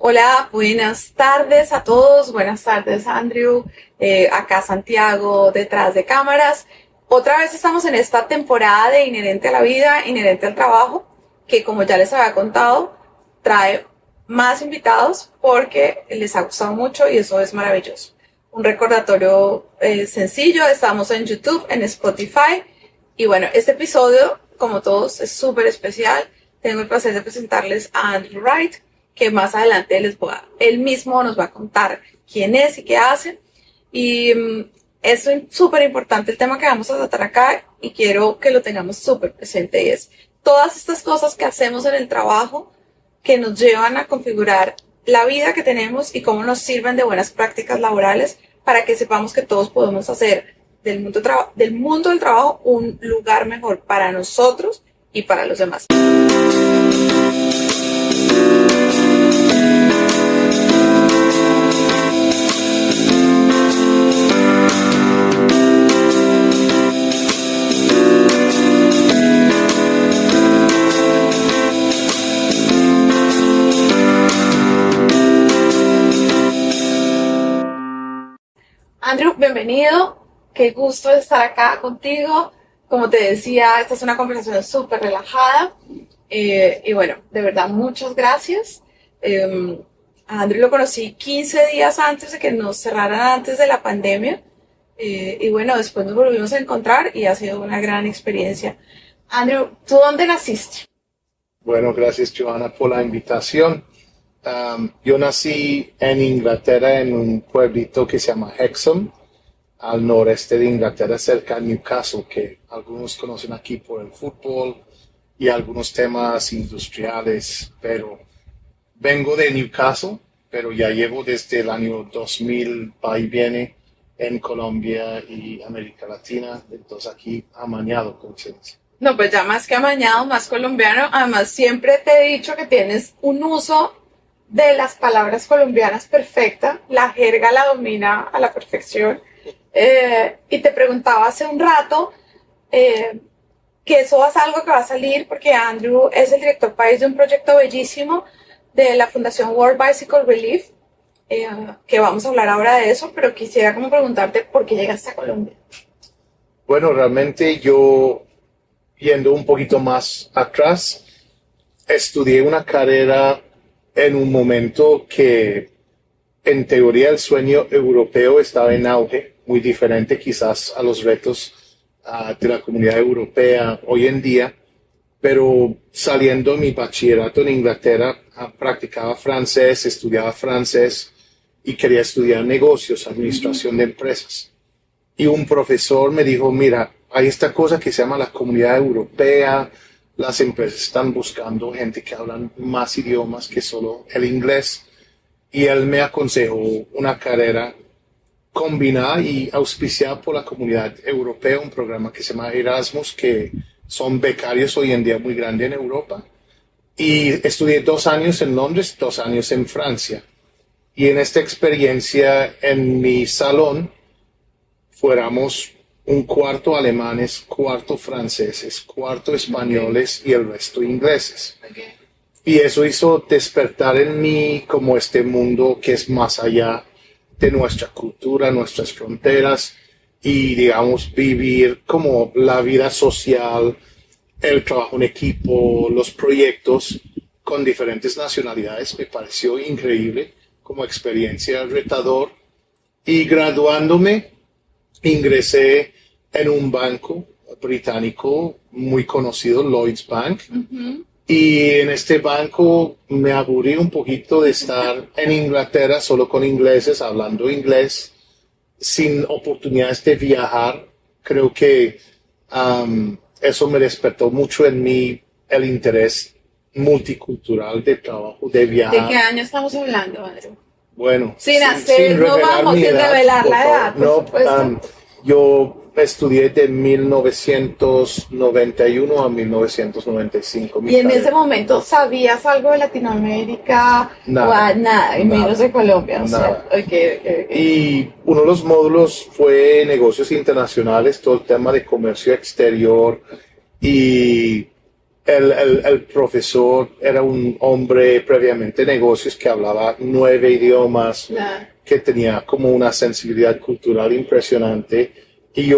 Hola, buenas tardes a todos. Buenas tardes, Andrew. Acá Santiago, detrás de cámaras. Otra vez estamos en esta temporada de Inherente a la Vida, Inherente al Trabajo, que como ya les había contado, trae más invitados porque les ha gustado mucho y eso es maravilloso. Un recordatorio sencillo, estamos en YouTube, en Spotify. Y bueno, este episodio, como todos, es súper especial. Tengo el placer de presentarles a Andrew Wright, que más adelante él mismo nos va a contar quién es y qué hace. Y es súper importante el tema que vamos a tratar acá y quiero que lo tengamos súper presente, y es todas estas cosas que hacemos en el trabajo que nos llevan a configurar la vida que tenemos y cómo nos sirven de buenas prácticas laborales para que sepamos que todos podemos hacer del mundo del trabajo un lugar mejor para nosotros y para los demás. Andrew, bienvenido. Qué gusto estar acá contigo. Como te decía, esta es una conversación súper relajada. Y bueno, de verdad, muchas gracias. A Andrew lo conocí 15 días antes de que nos cerraran antes de la pandemia. Y bueno, después nos volvimos a encontrar y ha sido una gran experiencia. Andrew, ¿tú dónde naciste? Bueno, gracias, Johanna, por la invitación. Yo nací en Inglaterra, en un pueblito que se llama Hexham, al noreste de Inglaterra, cerca de Newcastle, que algunos conocen aquí por el fútbol y algunos temas industriales, pero vengo de Newcastle, pero ya llevo desde el año 2000, va y viene en Colombia y América Latina, entonces aquí amañado, como se dice. No, pues ya más que amañado, más colombiano. Además, siempre te he dicho que tienes un uso de las palabras colombianas perfecta, la jerga la domina a la perfección. Y te preguntaba hace un rato que eso es algo que va a salir porque Andrew es el director país de un proyecto bellísimo de la Fundación World Bicycle Relief, que vamos a hablar ahora de eso, pero quisiera como preguntarte por qué llegaste a Colombia. Bueno, realmente yo, yendo un poquito más atrás, estudié una carrera en un momento que en teoría el sueño europeo estaba en auge, muy diferente quizás a los retos de la comunidad europea hoy en día, pero saliendo de mi bachillerato en Inglaterra, practicaba francés, estudiaba francés y quería estudiar negocios, administración de empresas. Y un profesor me dijo, mira, hay esta cosa que se llama la comunidad europea. Las empresas están buscando gente que hablan más idiomas que solo el inglés. Y él me aconsejó una carrera combinada y auspiciada por la comunidad europea, un programa que se llama Erasmus, que son becarios hoy en día muy grande en Europa. Y estudié 2 años en Londres, 2 años en Francia. Y en esta experiencia, en mi salón, fuéramos un cuarto alemanes, cuarto franceses, cuarto españoles y el resto ingleses. Okay. Y eso hizo despertar en mí como este mundo que es más allá de nuestra cultura, nuestras fronteras y, digamos, vivir como la vida social, el trabajo en equipo, los proyectos con diferentes nacionalidades. Me pareció increíble como experiencia, retador. Y graduándome, ingresé en un banco británico muy conocido, Lloyds Bank. Uh-huh. Y en este banco me aburrí un poquito de estar en Inglaterra solo con ingleses, hablando inglés, sin oportunidades de viajar. Creo que eso me despertó mucho en mí el interés multicultural de trabajo, de viajar. ¿De qué año estamos hablando, Andrew? Bueno, sin revelar la edad, por supuesto. Yo estudié de 1991 a 1995. ¿Y en ese momento sabías algo de Latinoamérica? Nada, y menos de Colombia. Nada. O sea, okay. Y uno de los módulos fue negocios internacionales, todo el tema de comercio exterior. Y el profesor era un hombre previamente de negocios que hablaba 9 idiomas, Claro. que tenía como una sensibilidad cultural impresionante. Y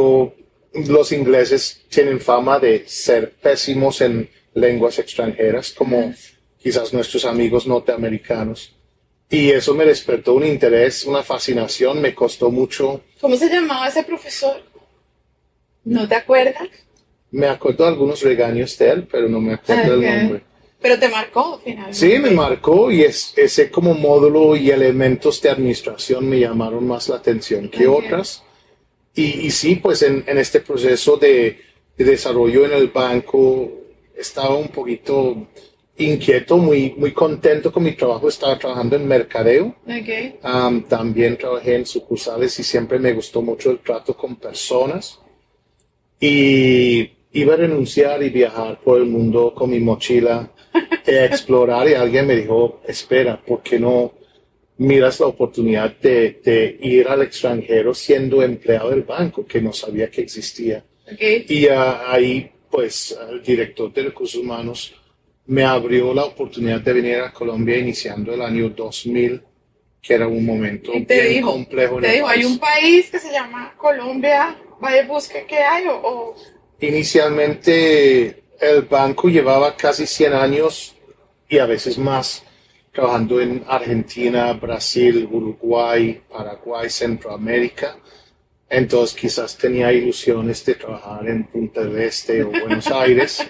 los ingleses tienen fama de ser pésimos en lenguas extranjeras, como quizás nuestros amigos norteamericanos. Y eso me despertó un interés, una fascinación, me costó mucho. ¿Cómo se llamaba ese profesor? ¿No te acuerdas? Me acuerdo de algunos regaños de él, pero no me acuerdo Ok. del nombre. Pero te marcó finalmente. Sí, me marcó y ese como módulo y elementos de administración me llamaron más la atención que Ok. otras. Y sí, pues en este proceso de desarrollo en el banco estaba un poquito inquieto, muy contento con mi trabajo. Estaba trabajando en mercadeo. Ok. También trabajé en sucursales y siempre me gustó mucho el trato con personas. Y iba a renunciar y viajar por el mundo con mi mochila, explorar, y alguien me dijo, espera, ¿por qué no miras la oportunidad de ir al extranjero siendo empleado del banco, que no sabía que existía? Ok. Y ahí, pues, el director de recursos humanos me abrió la oportunidad de venir a Colombia iniciando el año 2000, que era un momento Y te bien dijo, complejo en te el dijo, hay país. un país que se llama Colombia, vaya y busque qué hay o... Inicialmente el banco llevaba casi 100 años y a veces más trabajando en Argentina, Brasil, Uruguay, Paraguay, Centroamérica. Entonces quizás tenía ilusiones de trabajar en Punta del Este o Buenos Aires.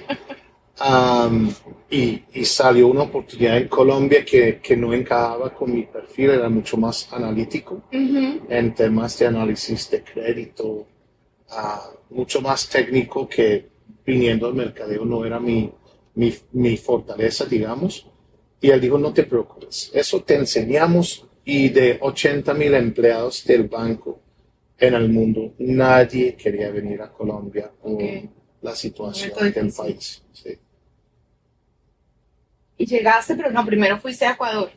Y salió una oportunidad en Colombia que no encajaba con mi perfil, era mucho más analítico Ujú. en temas de análisis de crédito, mucho más técnico, que viniendo al mercadeo no era mi fortaleza, digamos. Y él dijo, no te preocupes, eso te enseñamos. Y de 80.000 empleados del banco en el mundo, nadie quería venir a Colombia por Ok. la situación Momento del difícil. país. Sí. Y llegaste, pero no, primero fuiste a Ecuador.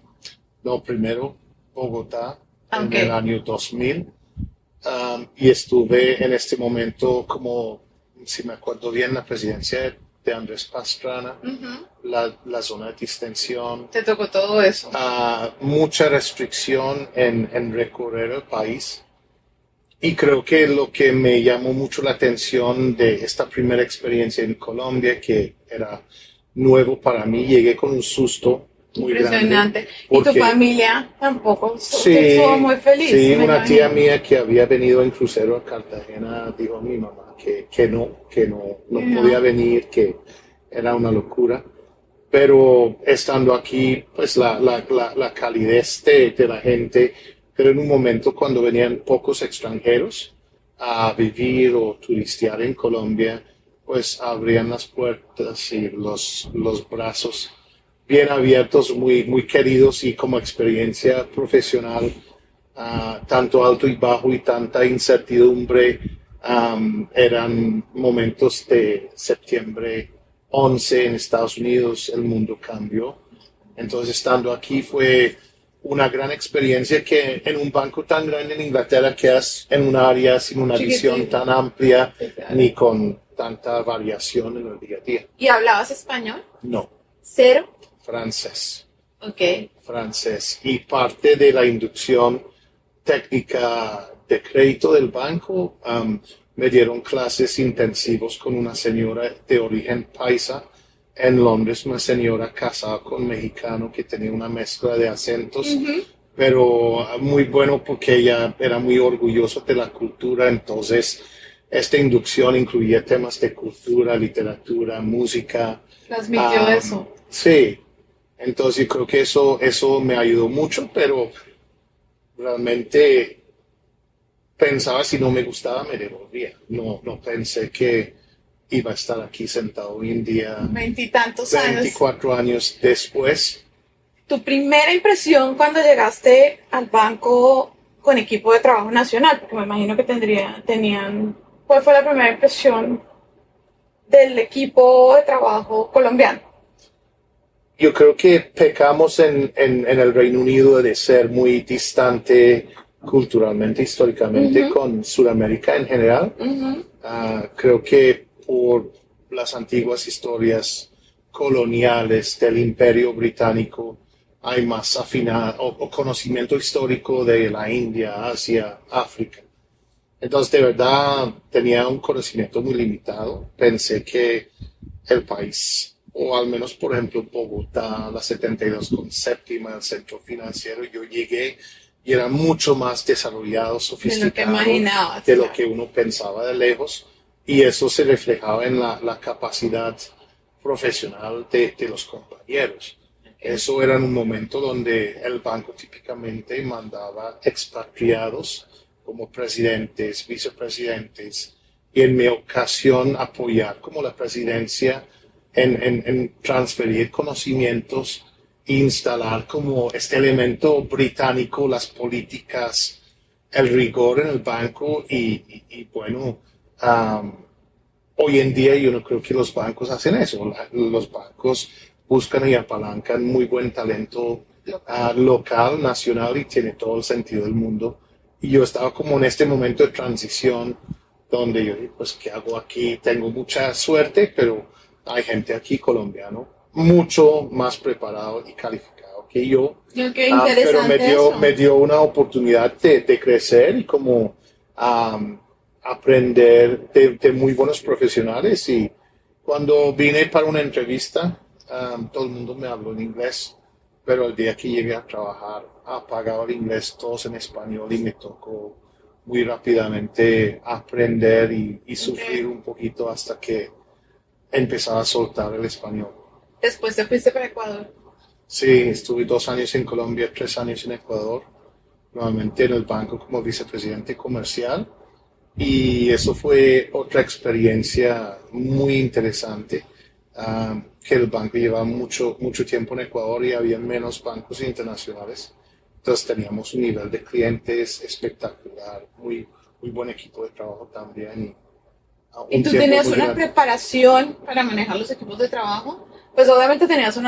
No, primero Bogotá en Ok. el año 2000. Y estuve en este momento como, si me acuerdo bien, la presidencia de Andrés Pastrana, Ujú. la zona de distensión, Te tocó todo eso. mucha restricción en recorrer el país. Y creo que lo que me llamó mucho la atención de esta primera experiencia en Colombia, que era nuevo para mí, llegué con un susto muy grande. Impresionante. Y tu porque- familia tampoco Sí, estuvo muy feliz. sí, me una tía imagino. mía que había venido en crucero a Cartagena dijo a mi mamá que no podía venir, que era una locura. Pero estando aquí, pues la calidez de la gente, pero en un momento cuando venían pocos extranjeros a vivir o turistear en Colombia, pues abrían las puertas y los brazos bien abiertos, muy queridos, y como experiencia profesional, tanto alto y bajo y tanta incertidumbre, eran momentos de septiembre 11 en Estados Unidos, el mundo cambió. Entonces, estando aquí fue una gran experiencia, que en un banco tan grande en Inglaterra quedas en un área sin una visión Chiquitito. tan amplia Sí, claro. ni con tanta variación en el día a día. ¿Y hablabas español? No, Cero. francés. Ok. Francés. Y parte de la inducción técnica de crédito del banco, me dieron clases intensivos con una señora de origen paisa en Londres, una señora casada con mexicano que tenía una mezcla de acentos, Ujú. pero muy bueno porque ella era muy orgullosa de la cultura. Entonces esta inducción incluía temas de cultura, literatura, música. Transmitió eso. Sí, entonces creo que eso me ayudó mucho, pero realmente pensaba, si no me gustaba me devolvía. No pensé que iba a estar aquí sentado hoy en día, Veintitantos años. 24 años después. Tu primera impresión cuando llegaste al banco con equipo de trabajo nacional, porque me imagino que tenían, ¿cuál fue la primera impresión del equipo de trabajo colombiano? Yo creo que pecamos en el Reino Unido de ser muy distante culturalmente, históricamente, Ujú. con Sudamérica en general. Ujú. Creo que por las antiguas historias coloniales del Imperio Británico, hay más afinidad o conocimiento histórico de la India, Asia, África. Entonces, de verdad, tenía un conocimiento muy limitado. Pensé que el país, o al menos, por ejemplo, Bogotá, la 72 con séptima, el centro financiero, yo llegué y era mucho más desarrollado, sofisticado de lo que uno pensaba de lejos, y eso se reflejaba en la capacidad profesional de los compañeros. Eso era en un momento donde el banco típicamente mandaba expatriados como presidentes, vicepresidentes, y en mi ocasión apoyar como la presidencia en transferir conocimientos e instalar como este elemento británico, las políticas, el rigor en el banco y bueno, hoy en día yo no creo que los bancos hacen eso. Los bancos buscan y apalancan muy buen talento local, nacional, y tiene todo el sentido del mundo. Y yo estaba como en este momento de transición donde yo dije, pues, ¿qué hago aquí? Tengo mucha suerte, pero hay gente aquí colombiano mucho más preparado y calificado que yo. Pero me dio una oportunidad de crecer y como aprender de muy buenos profesionales. Y cuando vine para una entrevista, todo el mundo me habló en inglés, pero el día que llegué a trabajar, apagaba el inglés, todos en español, y me tocó muy rápidamente aprender y sufrir un poquito hasta que empezaba a soltar el español. Después te fuiste para Ecuador. Sí, estuve 2 años en Colombia, 3 años en Ecuador, nuevamente en el banco como vicepresidente comercial, y eso fue otra experiencia muy interesante. Que el banco llevaba mucho tiempo en Ecuador y había menos bancos internacionales. Entonces teníamos un nivel de clientes espectacular, muy buen equipo de trabajo también. ¿Y tú tenías una preparación para manejar los equipos de trabajo? Pues obviamente tenías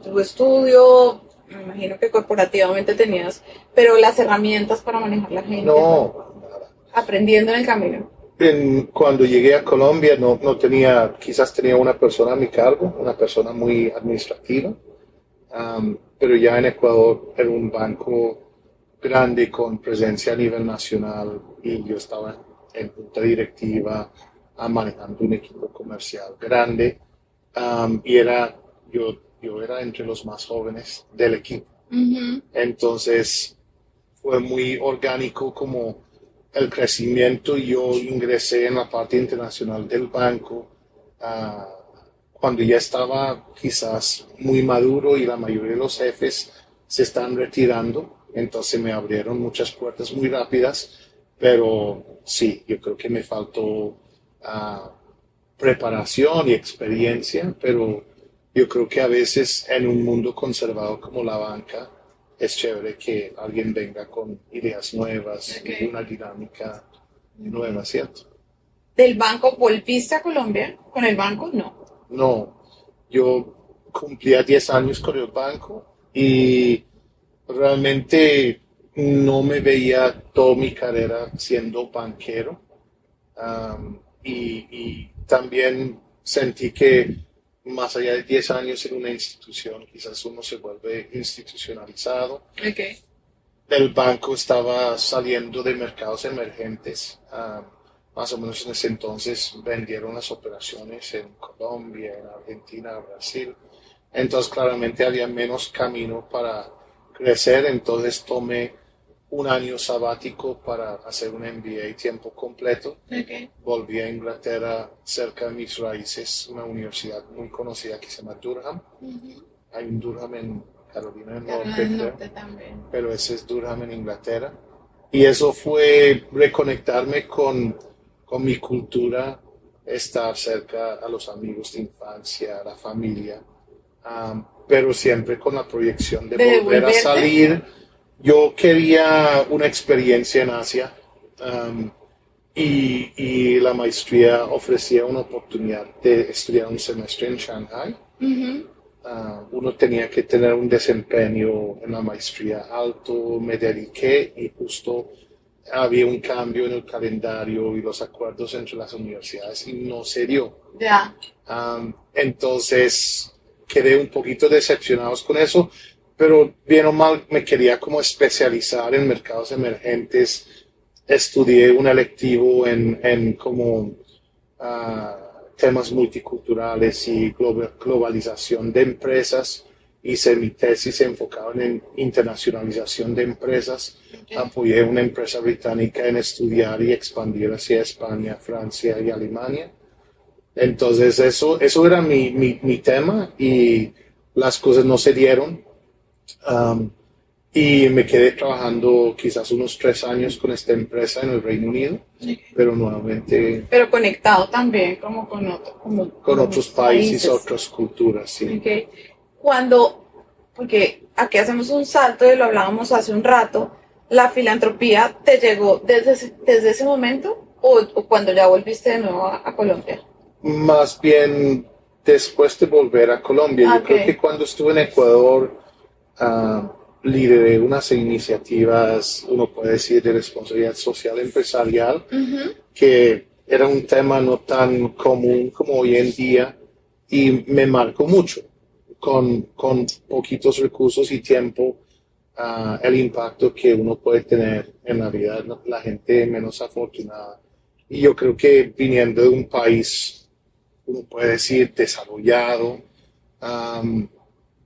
tu estudio, me imagino que corporativamente tenías, pero las herramientas para manejar la gente. No, nada. Aprendiendo en el camino. Cuando llegué a Colombia no tenía, quizás tenía una persona a mi cargo, una persona muy administrativa, pero ya en Ecuador era un banco grande con presencia a nivel nacional y yo estaba en junta directiva manejando un equipo comercial grande, y yo era entre los más jóvenes del equipo. Uh-huh. Entonces fue muy orgánico como el crecimiento. Yo ingresé en la parte internacional del banco cuando ya estaba quizás muy maduro y la mayoría de los jefes se están retirando, entonces me abrieron muchas puertas muy rápidas, pero sí, yo creo que me faltó preparación y experiencia, pero yo creo que a veces en un mundo conservado como la banca, es chévere que alguien venga con ideas nuevas y una dinámica nueva, ¿cierto? ¿Del banco volviste a Colombia? ¿Con el banco? No. No, yo cumplía 10 años con el banco y realmente no me veía toda mi carrera siendo banquero. Y también sentí que más allá de 10 años en una institución, quizás uno se vuelve institucionalizado. Okay. El banco estaba saliendo de mercados emergentes. Más o menos en ese entonces vendieron las operaciones en Colombia, en Argentina, Brasil. Entonces claramente había menos camino para crecer. Entonces tomé un año sabático para hacer un MBA tiempo completo. Okay. Volví a Inglaterra, cerca de mis raíces, una universidad muy conocida que se llama Durham. Uh-huh. Hay un Durham en Carolina del Norte, también. Pero ese es Durham en Inglaterra. Y eso fue reconectarme con mi cultura, estar cerca a los amigos de infancia, a la familia, pero siempre con la proyección de volver a salir. Yo quería una experiencia en Asia, y la maestría ofrecía una oportunidad de estudiar un semestre en Shanghai. Uh-huh. Uno tenía que tener un desempeño en la maestría alto, me dediqué y justo había un cambio en el calendario y los acuerdos entre las universidades y no se dio. Ya. Entonces quedé un poquito decepcionado con eso, pero bien o mal me quería como especializar en mercados emergentes. Estudié un electivo en como temas multiculturales y globalización de empresas. Hice mi tesis enfocada en internacionalización de empresas. Okay. Apoyé una empresa británica en estudiar y expandir hacia España, Francia y Alemania. Entonces eso era mi tema y las cosas no se dieron. Y me quedé trabajando quizás unos 3 años con esta empresa en el Reino Unido, pero nuevamente Pero conectado también como con otros países, otras culturas, sí. Okay. Porque aquí hacemos un salto y lo hablábamos hace un rato, ¿la filantropía te llegó desde ese momento o cuando ya volviste de nuevo a Colombia? Más bien después de volver a Colombia. Yo creo que cuando estuve en Ecuador lideré unas iniciativas, uno puede decir, de responsabilidad social empresarial, que era un tema no tan común como hoy en día y me marcó mucho. Con poquitos recursos y tiempo, el impacto que uno puede tener en la vida de la gente menos afortunada. Y yo creo que viniendo de un país, uno puede decir, desarrollado,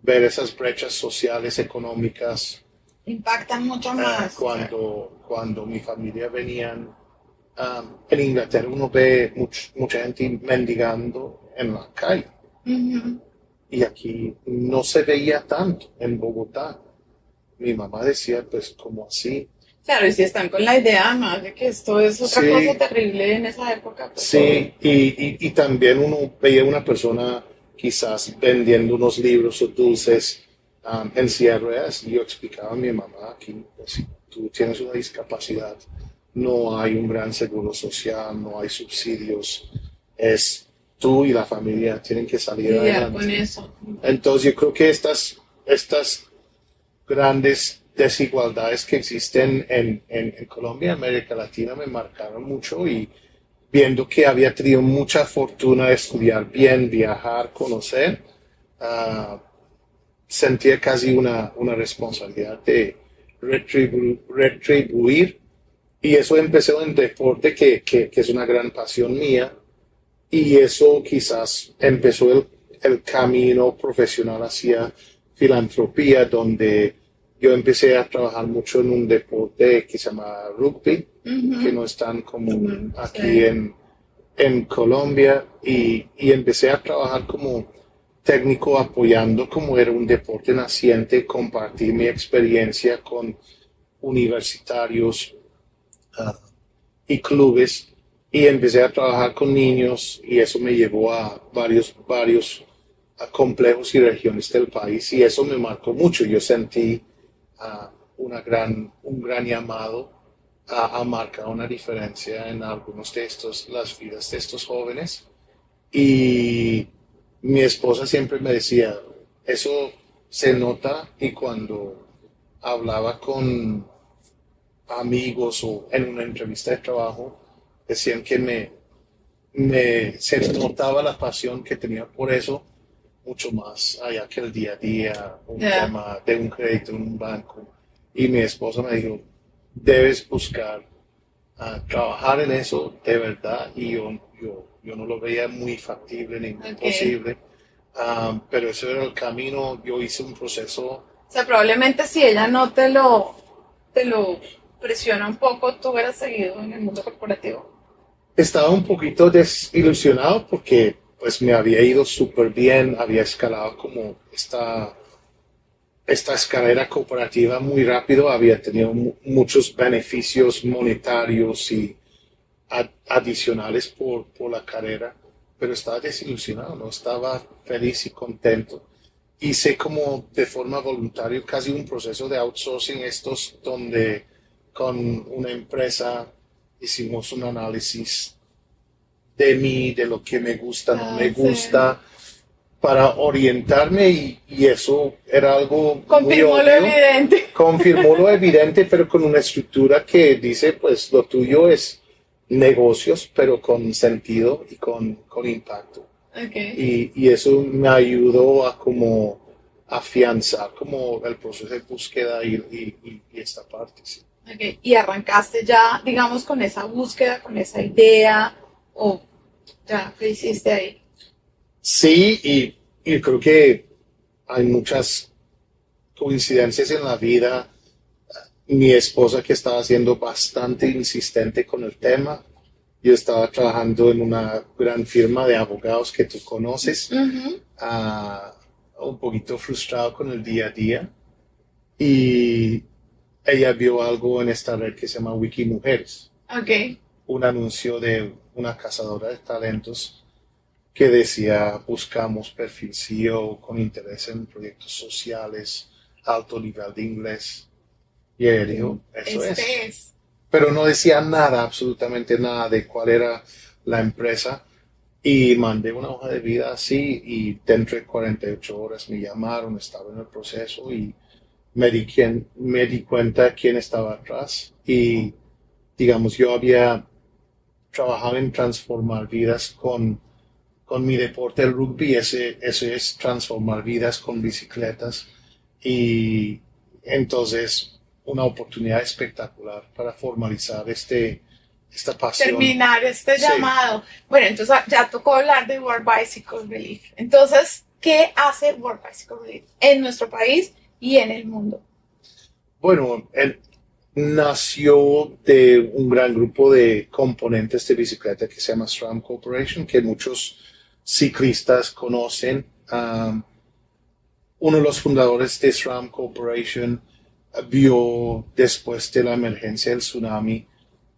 ver esas brechas sociales, económicas. Impactan mucho más. Cuando mi familia venían, en Inglaterra uno ve mucha gente mendigando en la calle. Y aquí no se veía tanto en Bogotá. Mi mamá decía, pues, ¿cómo así? Claro, y si están con la idea más de que esto es otra cosa terrible en esa época. Pues sí, y también uno veía una persona quizás vendiendo unos libros o dulces en silla de ruedas, y yo explicaba a mi mamá que pues, si tú tienes una discapacidad, no hay un gran seguro social, no hay subsidios, es tú y la familia tienen que salir adelante. Con eso. Entonces yo creo que estas grandes desigualdades que existen en Colombia, América Latina, me marcaron mucho y viendo que había tenido mucha fortuna de estudiar bien, viajar, conocer, sentía casi una responsabilidad de retribuir. Y eso empezó en deporte, que es una gran pasión mía. Y eso quizás empezó el camino profesional hacia filantropía, donde yo empecé a trabajar mucho en un deporte que se llama rugby, que no es tan común aquí en Colombia, y empecé a trabajar como técnico apoyando, como era un deporte naciente, compartir mi experiencia con universitarios y clubes, y empecé a trabajar con niños, y eso me llevó a varios complejos y regiones del país, y eso me marcó mucho. Yo sentí un gran llamado a marcar una diferencia en algunos de las vidas de estos jóvenes. Y mi esposa siempre me decía, eso se nota, y cuando hablaba con amigos o en una entrevista de trabajo, decían que se notaba la pasión que tenía por eso, mucho más allá que el día a día, un tema de un crédito en un banco. Y mi esposa me dijo, debes buscar trabajar en eso de verdad, y yo no lo veía muy factible ni muy posible, pero ese era el camino. Yo hice un proceso. O sea, probablemente si ella no te lo presiona un poco, tú hubieras seguido en el mundo corporativo. Estaba un poquito desilusionado porque pues me había ido súper bien, había escalado como esta escalera cooperativa muy rápido, había tenido muchos beneficios monetarios y adicionales por la carrera, pero estaba desilusionado, no estaba feliz y contento. Hice como de forma voluntaria casi un proceso de outsourcing donde con una empresa hicimos un análisis de mí, de lo que me gusta, no me gusta, para orientarme, y eso era algo confirmó muy lo obvio. evidente. confirmó lo evidente, pero con una estructura que dice, pues lo tuyo es negocios, pero con sentido y con impacto. Y eso me ayudó a como afianzar como el proceso de búsqueda y esta parte. Sí. Y arrancaste ya, digamos, con esa búsqueda, con esa idea, o ya, ¿qué hiciste ahí? Sí, y creo que hay muchas coincidencias en la vida. Mi esposa que estaba siendo bastante insistente con el tema. Yo estaba trabajando en una gran firma de abogados que tú conoces, un poquito frustrado con el día a día. Y ella vio algo en esta red que se llama Wikimujeres. Un anuncio de una cazadora de talentos que decía, buscamos perfil CEO con interés en proyectos sociales, alto nivel de inglés. Y ella dijo, eso es. Pero no decía nada, absolutamente nada de cuál era la empresa. Y mandé una hoja de vida así y dentro de 48 horas me llamaron, estaba en el proceso y me di cuenta de quién estaba atrás. Y digamos, yo había trabajado en transformar vidas con mi deporte, el rugby, ese es transformar vidas con bicicletas. Y entonces una oportunidad espectacular para formalizar esta pasión. Terminar este llamado. Bueno, entonces ya tocó hablar de World Bicycle Relief. Entonces, ¿qué hace World Bicycle Relief en nuestro país y en el mundo? Bueno, él nació de un gran grupo de componentes de bicicleta que se llama SRAM Corporation, que muchos ciclistas conocen. Uno de los fundadores de SRAM Corporation vio después de la emergencia del tsunami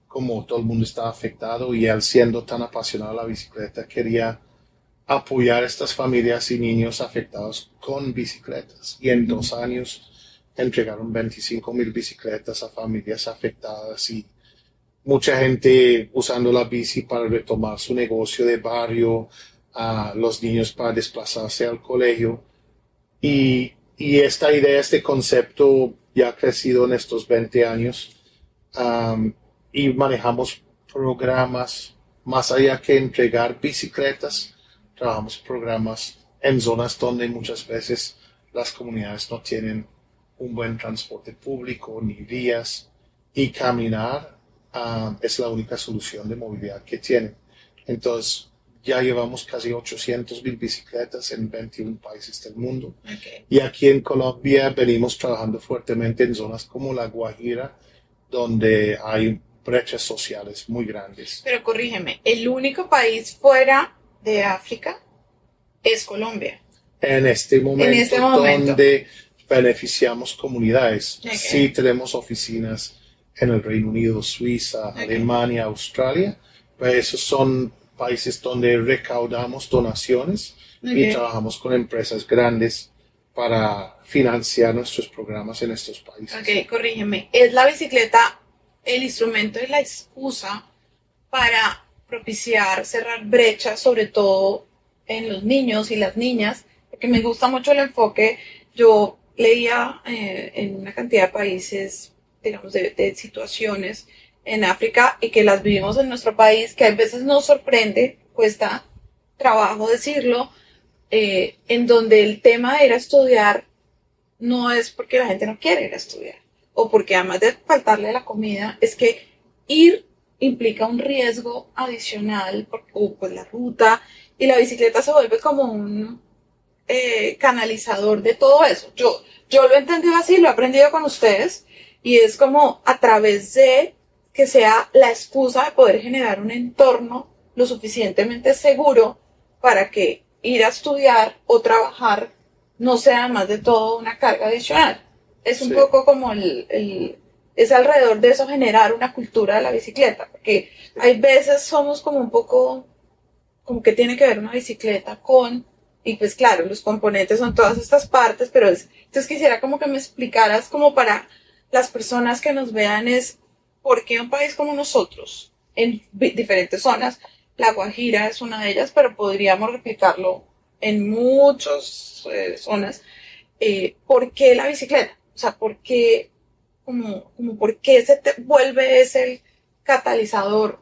como todo el mundo estaba afectado y él siendo tan apasionado de la bicicleta quería apoyar a estas familias y niños afectados con bicicletas y en 2 años entregaron 25,000 bicicletas a familias afectadas y mucha gente usando la bici para retomar su negocio de barrio, a los niños para desplazarse al colegio y esta idea, este concepto ya ha crecido en estos 20 años y manejamos programas más allá que entregar bicicletas, trabajamos programas en zonas donde muchas veces las comunidades no tienen un buen transporte público ni vías y caminar es la única solución de movilidad que tienen. Entonces ya llevamos casi 800,000 bicicletas en 21 países del mundo. Y aquí en Colombia venimos trabajando fuertemente en zonas como La Guajira, donde hay brechas sociales muy grandes. Pero corrígeme, el único país fuera de África es Colombia. En este momento, donde beneficiamos comunidades. Sí tenemos oficinas en el Reino Unido, Suiza, Alemania, Australia, pues esos son países donde recaudamos donaciones y trabajamos con empresas grandes para financiar nuestros programas en estos países. Corrígeme, ¿es la bicicleta el instrumento y la excusa para propiciar, cerrar brechas, sobre todo en los niños y las niñas? Porque me gusta mucho el enfoque. Yo leía en una cantidad de países, digamos, de situaciones en África y que las vivimos en nuestro país, que a veces nos sorprende, cuesta trabajo decirlo, en donde el tema de ir a estudiar no es porque la gente no quiere ir a estudiar, o porque además de faltarle la comida, es que ir implica un riesgo adicional, o pues la ruta, y la bicicleta se vuelve como un canalizador de todo eso. Yo lo he entendido así, lo he aprendido con ustedes, y es como a través de que sea la excusa de poder generar un entorno lo suficientemente seguro para que ir a estudiar o trabajar no sea más de todo una carga adicional. Es un poco como es alrededor de eso generar una cultura de la bicicleta, porque hay veces somos como un poco, como que tiene que ver una bicicleta con, y pues claro, los componentes son todas estas partes, pero entonces quisiera como que me explicaras como para las personas que nos vean es por qué un país como nosotros, en diferentes zonas, La Guajira es una de ellas, pero podríamos replicarlo en muchas zonas, ¿por qué la bicicleta? O sea, ¿por qué como por qué se te vuelve ese canalizador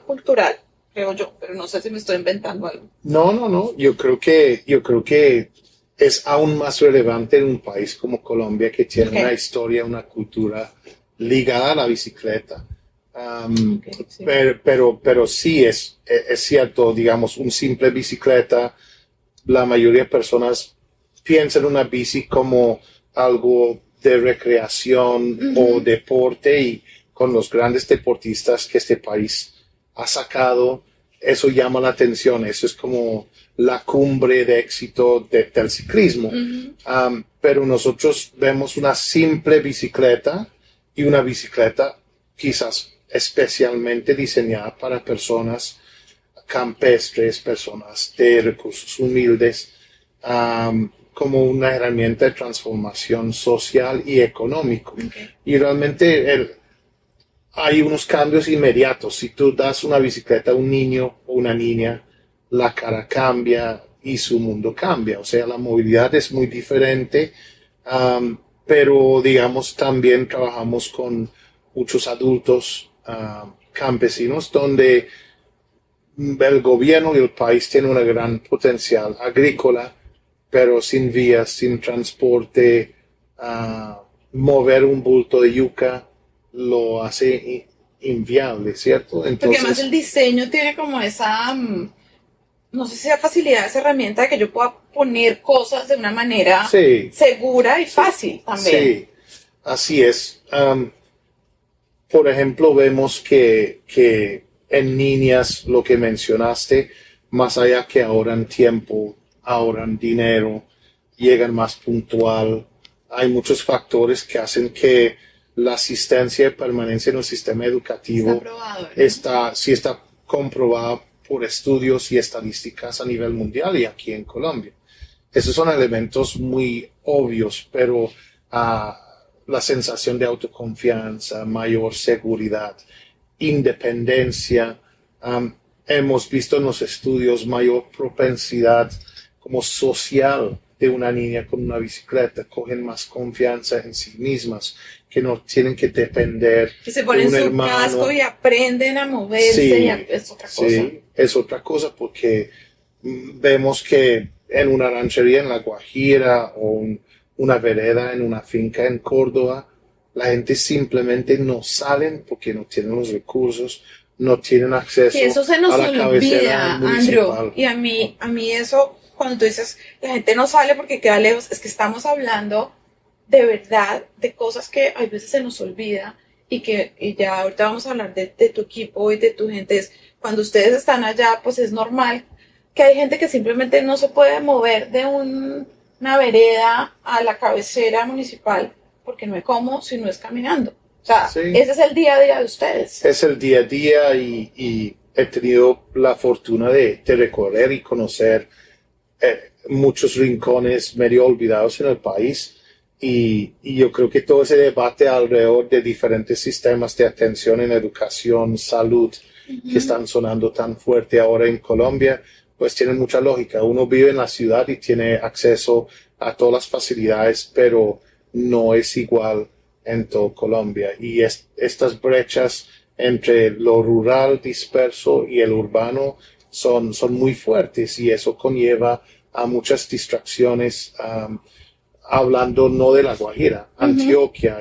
cultural, creo yo, pero no sé si me estoy inventando algo. No, no, no. Yo creo que es aún más relevante en un país como Colombia que tiene una Okay, historia, una cultura ligada a la bicicleta. okay, sí. Pero sí es cierto, digamos, un simple bicicleta, la mayoría de personas piensan en una bici como algo de recreación o Ujú, deporte y con los grandes deportistas que este país ha sacado, eso llama la atención, eso es como la cumbre de éxito del ciclismo. ujú. Pero nosotros vemos una simple bicicleta y una bicicleta quizás especialmente diseñada para personas campestres, personas de recursos humildes, como una herramienta de transformación social y económico. Okay. Y realmente hay unos cambios inmediatos. Si tú das una bicicleta a un niño o una niña, la cara cambia y su mundo cambia. O sea, la movilidad es muy diferente, pero digamos también trabajamos con muchos adultos campesinos donde el gobierno y el país tienen un gran potencial agrícola, pero sin vías, sin transporte, mover un bulto de yuca lo hace inviable, ¿cierto? Porque además el Entonces, diseño tiene como esa, no sé si sea facilidad, esa herramienta de que yo pueda poner cosas de una manera sí, segura y sí, fácil también. sí, así es. Por ejemplo, vemos que en niñas, lo que mencionaste, más allá que ahorran tiempo, ahorran dinero, llegan más puntual, hay muchos factores que hacen que la asistencia y permanencia en el sistema Está educativo probado, ¿no? sí está comprobada por estudios y estadísticas a nivel mundial y aquí en Colombia. Esos son elementos muy obvios, pero la sensación de autoconfianza, mayor seguridad, independencia, hemos visto en los estudios mayor propensidad como social de una niña con una bicicleta, cogen más confianza en sí mismas, que no tienen que depender Que se de ponen un su casco hermano. y aprenden a moverse y Sí, es otra cosa. sí, es otra cosa porque vemos que en una ranchería en La Guajira o una vereda en una finca en Córdoba, la gente simplemente no salen porque no tienen los recursos, no tienen Que acceso eso se a nos la cabecera olvida, Andrew. municipal. Y a mí eso, cuando tú dices, la gente no sale porque queda lejos, es que estamos hablando de verdad de cosas que a veces se nos olvida y ya ahorita vamos a hablar de tu equipo y de tu gente. Es, cuando ustedes están allá, pues es normal que hay gente que simplemente no se puede mover de una vereda a la cabecera municipal porque no hay cómo si no es caminando. O sea, Sí, ese es el día a día de ustedes. es el día a día y he tenido la fortuna de recorrer y conocer muchos rincones medio olvidados en el país y yo creo que todo ese debate alrededor de diferentes sistemas de atención en educación, salud, que Ujú. están sonando tan fuerte ahora en Colombia, pues tiene mucha lógica. Uno vive en la ciudad y tiene acceso a todas las facilidades, pero no es igual en toda Colombia. Y estas brechas entre lo rural disperso y el urbano son muy fuertes y eso conlleva a muchas distracciones, hablando no de La Guajira, Ujú. Antioquia.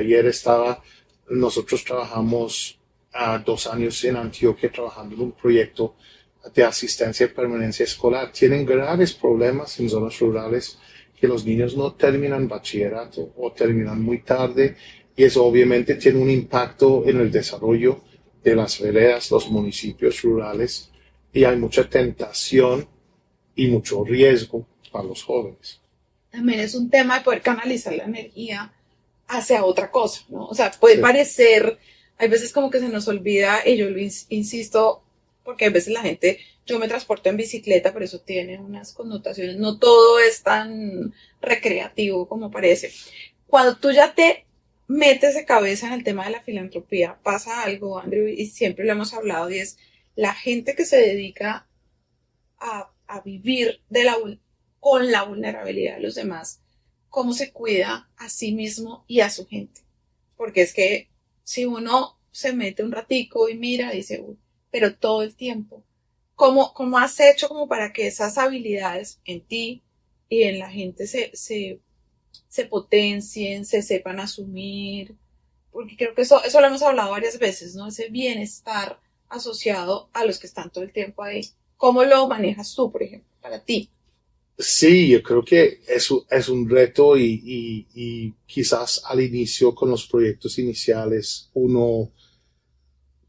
Nosotros trabajamos 2 años en Antioquia trabajando en un proyecto de asistencia y permanencia escolar. Tienen graves problemas en zonas rurales que los niños no terminan bachillerato o terminan muy tarde y eso obviamente tiene un impacto en el desarrollo de las veredas, los municipios rurales y hay mucha tentación y mucho riesgo para los jóvenes. También es un tema de poder canalizar la energía hacia otra cosa, ¿no? O sea, puede Sí, parecer, hay veces como que se nos olvida, y yo lo insisto, porque a veces la gente, yo me transporto en bicicleta, pero eso tiene unas connotaciones, no todo es tan recreativo como parece. Cuando tú ya te metes de cabeza en el tema de la filantropía, pasa algo, Andrew, y siempre lo hemos hablado, y es la gente que se dedica a vivir con la vulnerabilidad de los demás, cómo se cuida a sí mismo y a su gente. porque es que si uno se mete un ratico y mira, dice, "Uy", pero todo el tiempo. ¿Cómo has hecho como para que esas habilidades en ti y en la gente se potencien, se sepan asumir? Porque creo que eso lo hemos hablado varias veces, ¿no? Ese bienestar asociado a los que están todo el tiempo ahí. ¿Cómo lo manejas tú, por ejemplo, para ti? Sí, yo creo que es un reto y quizás al inicio con los proyectos iniciales uno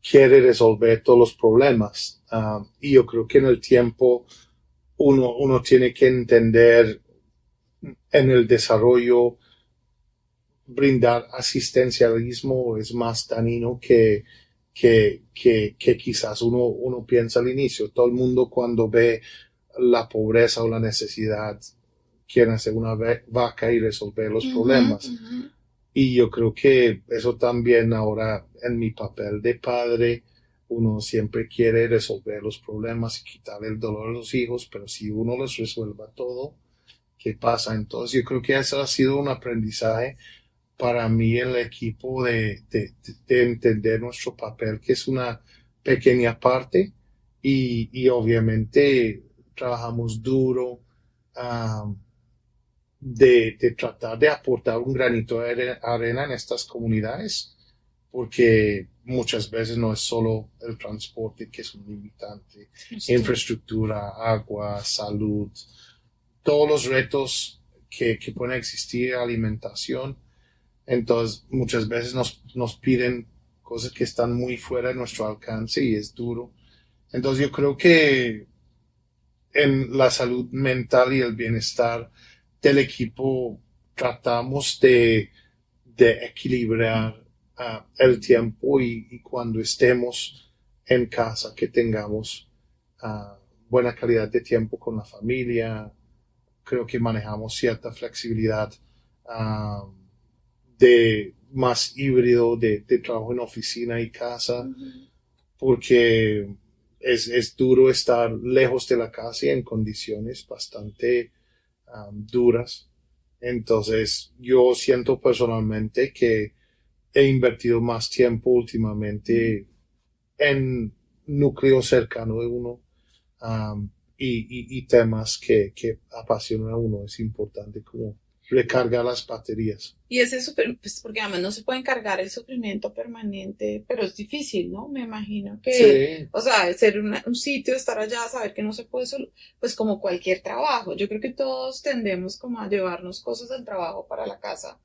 quiere resolver todos los problemas. Y yo creo que en el tiempo uno tiene que entender en el desarrollo brindar asistencialismo es más dañino que quizás uno piensa al inicio. Todo el mundo cuando ve la pobreza o la necesidad quiere hacer una vaca y resolver los problemas. Uh-huh. Y yo creo que eso también ahora en mi papel de padre, uno siempre quiere resolver los problemas y quitar el dolor a los hijos, pero si uno les resuelva todo, ¿qué pasa? Entonces yo creo que eso ha sido un aprendizaje para mí el equipo de entender nuestro papel, que es una pequeña parte, y obviamente trabajamos duro de tratar de aportar un granito de arena en estas comunidades, porque muchas veces no es solo el transporte que es un limitante, infraestructura, agua, salud, todos los retos que pueden existir, alimentación. Entonces, muchas veces nos piden cosas que están muy fuera de nuestro alcance y es duro. Entonces, yo creo que en la salud mental y el bienestar del equipo tratamos de equilibrar el tiempo y cuando estemos en casa que tengamos buena calidad de tiempo con la familia. Creo que manejamos cierta flexibilidad de más híbrido de trabajo en oficina y casa, Uh-huh. porque es duro estar lejos de la casa y en condiciones bastante duras. Entonces, yo siento personalmente que he invertido más tiempo últimamente en núcleo cercano de uno y temas que apasionan a uno. Es importante como recargar las baterías. Y ese pues porque además no se puede encargar el sufrimiento permanente, pero es difícil, ¿no? Me imagino que, Sí, o sea, ser un sitio, estar allá, saber que no se puede solo, pues como cualquier trabajo. Yo creo que todos tendemos como a llevarnos cosas del trabajo para la casa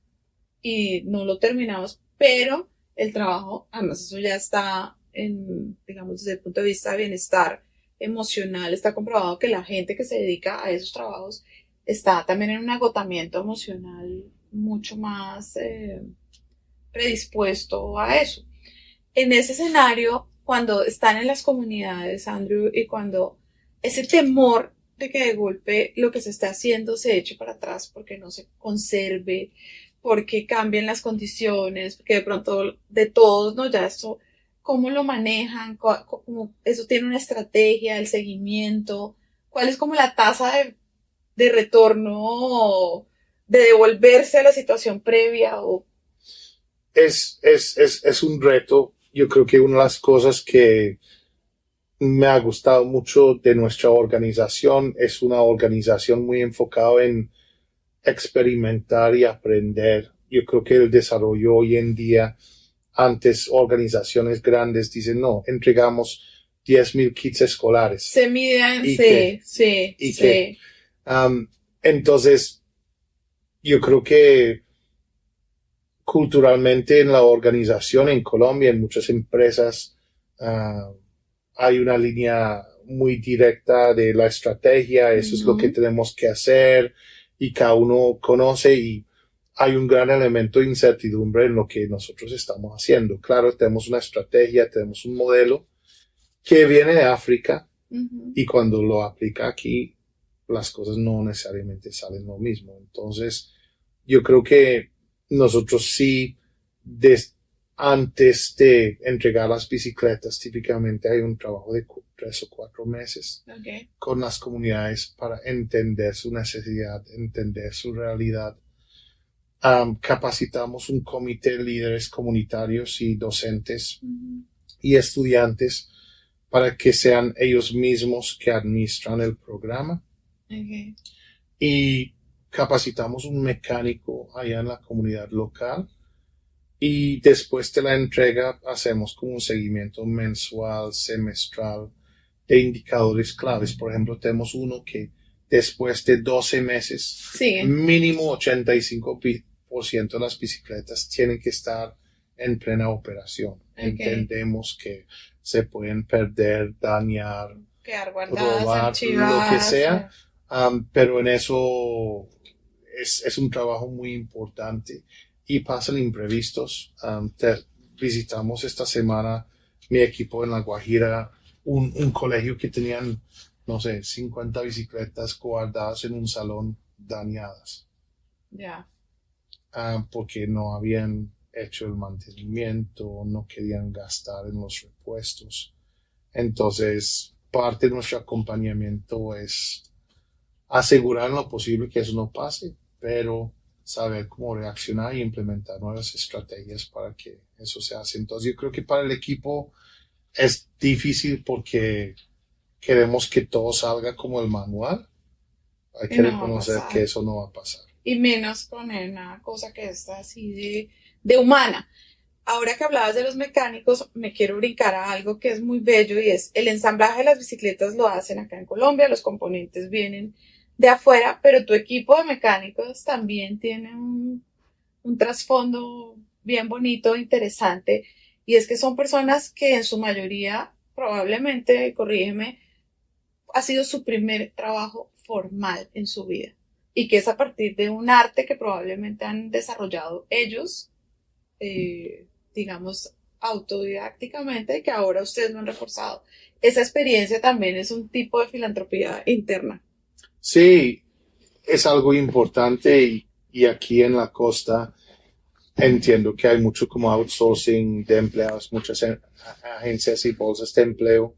y no lo terminamos, pero el trabajo, además eso ya está en, digamos, desde el punto de vista de bienestar emocional, está comprobado que la gente que se dedica a esos trabajos está también en un agotamiento emocional mucho más predispuesto a eso. En ese escenario, cuando están en las comunidades, Andrew, y cuando ese temor de que de golpe lo que se está haciendo se eche para atrás porque no se conserve, porque cambien las condiciones, porque de pronto de todos, ¿no? Ya esto, ¿cómo lo manejan? ¿Cómo eso tiene una estrategia, el seguimiento? ¿Cuál es como la tasa de retorno, de devolverse a la situación previa? O... es un reto. Yo creo que una de las cosas que me ha gustado mucho de nuestra organización es una organización muy enfocada en experimentar y aprender. Yo creo que el desarrollo hoy en día, antes organizaciones grandes dicen, no, entregamos 10,000 kits escolares. Se miden, ¿Y sí, qué? sí, ¿Y sí. qué? Entonces, yo creo que culturalmente en la organización en Colombia, en muchas empresas, hay una línea muy directa de la estrategia, eso es lo que tenemos que hacer y cada uno conoce y hay un gran elemento de incertidumbre en lo que nosotros estamos haciendo. Claro, tenemos una estrategia, tenemos un modelo que viene de África y cuando lo aplica aquí, las cosas no necesariamente salen lo mismo. Entonces, yo creo que nosotros sí, antes de entregar las bicicletas, típicamente hay un trabajo de 3 o 4 meses con las comunidades para entender su necesidad, entender su realidad. capacitamos un comité de líderes comunitarios y docentes Ujú. y estudiantes para que sean ellos mismos que administran el programa. Okay. Y capacitamos un mecánico allá en la comunidad local. Y después de la entrega hacemos como un seguimiento mensual, semestral de indicadores claves. Por ejemplo, tenemos uno que después de 12 meses, Sigue. mínimo 85% de las bicicletas tienen que estar en plena operación. Okay. Entendemos que se pueden perder, dañar, Quedar guardadas, robar, archivadas. lo que sea, pero en eso es un trabajo muy importante y pasan imprevistos. Visitamos esta semana mi equipo en La Guajira, un colegio que tenían, no sé, 50 bicicletas guardadas en un salón dañadas. Ya. Porque no habían hecho el mantenimiento, no querían gastar en los repuestos. Entonces, parte de nuestro acompañamiento es asegurar en lo posible que eso no pase, pero saber cómo reaccionar y implementar nuevas estrategias para que eso se haga. Entonces, yo creo que para el equipo es difícil porque queremos que todo salga como el manual. Hay que reconocer que eso no va a pasar. Y menos con una cosa que está así de humana. Ahora que hablabas de los mecánicos, me quiero brincar a algo que es muy bello y es el ensamblaje de las bicicletas lo hacen acá en Colombia, los componentes vienen de afuera, pero tu equipo de mecánicos también tiene un trasfondo bien bonito, interesante, y es que son personas que en su mayoría, probablemente, corrígeme, ha sido su primer trabajo formal en su vida y que es a partir de un arte que probablemente han desarrollado ellos, digamos, autodidácticamente, y que ahora ustedes lo han reforzado. Esa experiencia también es un tipo de filantropía interna. Sí, es algo importante y aquí en la costa entiendo que hay mucho como outsourcing de empleados, muchas agencias y bolsas de empleo.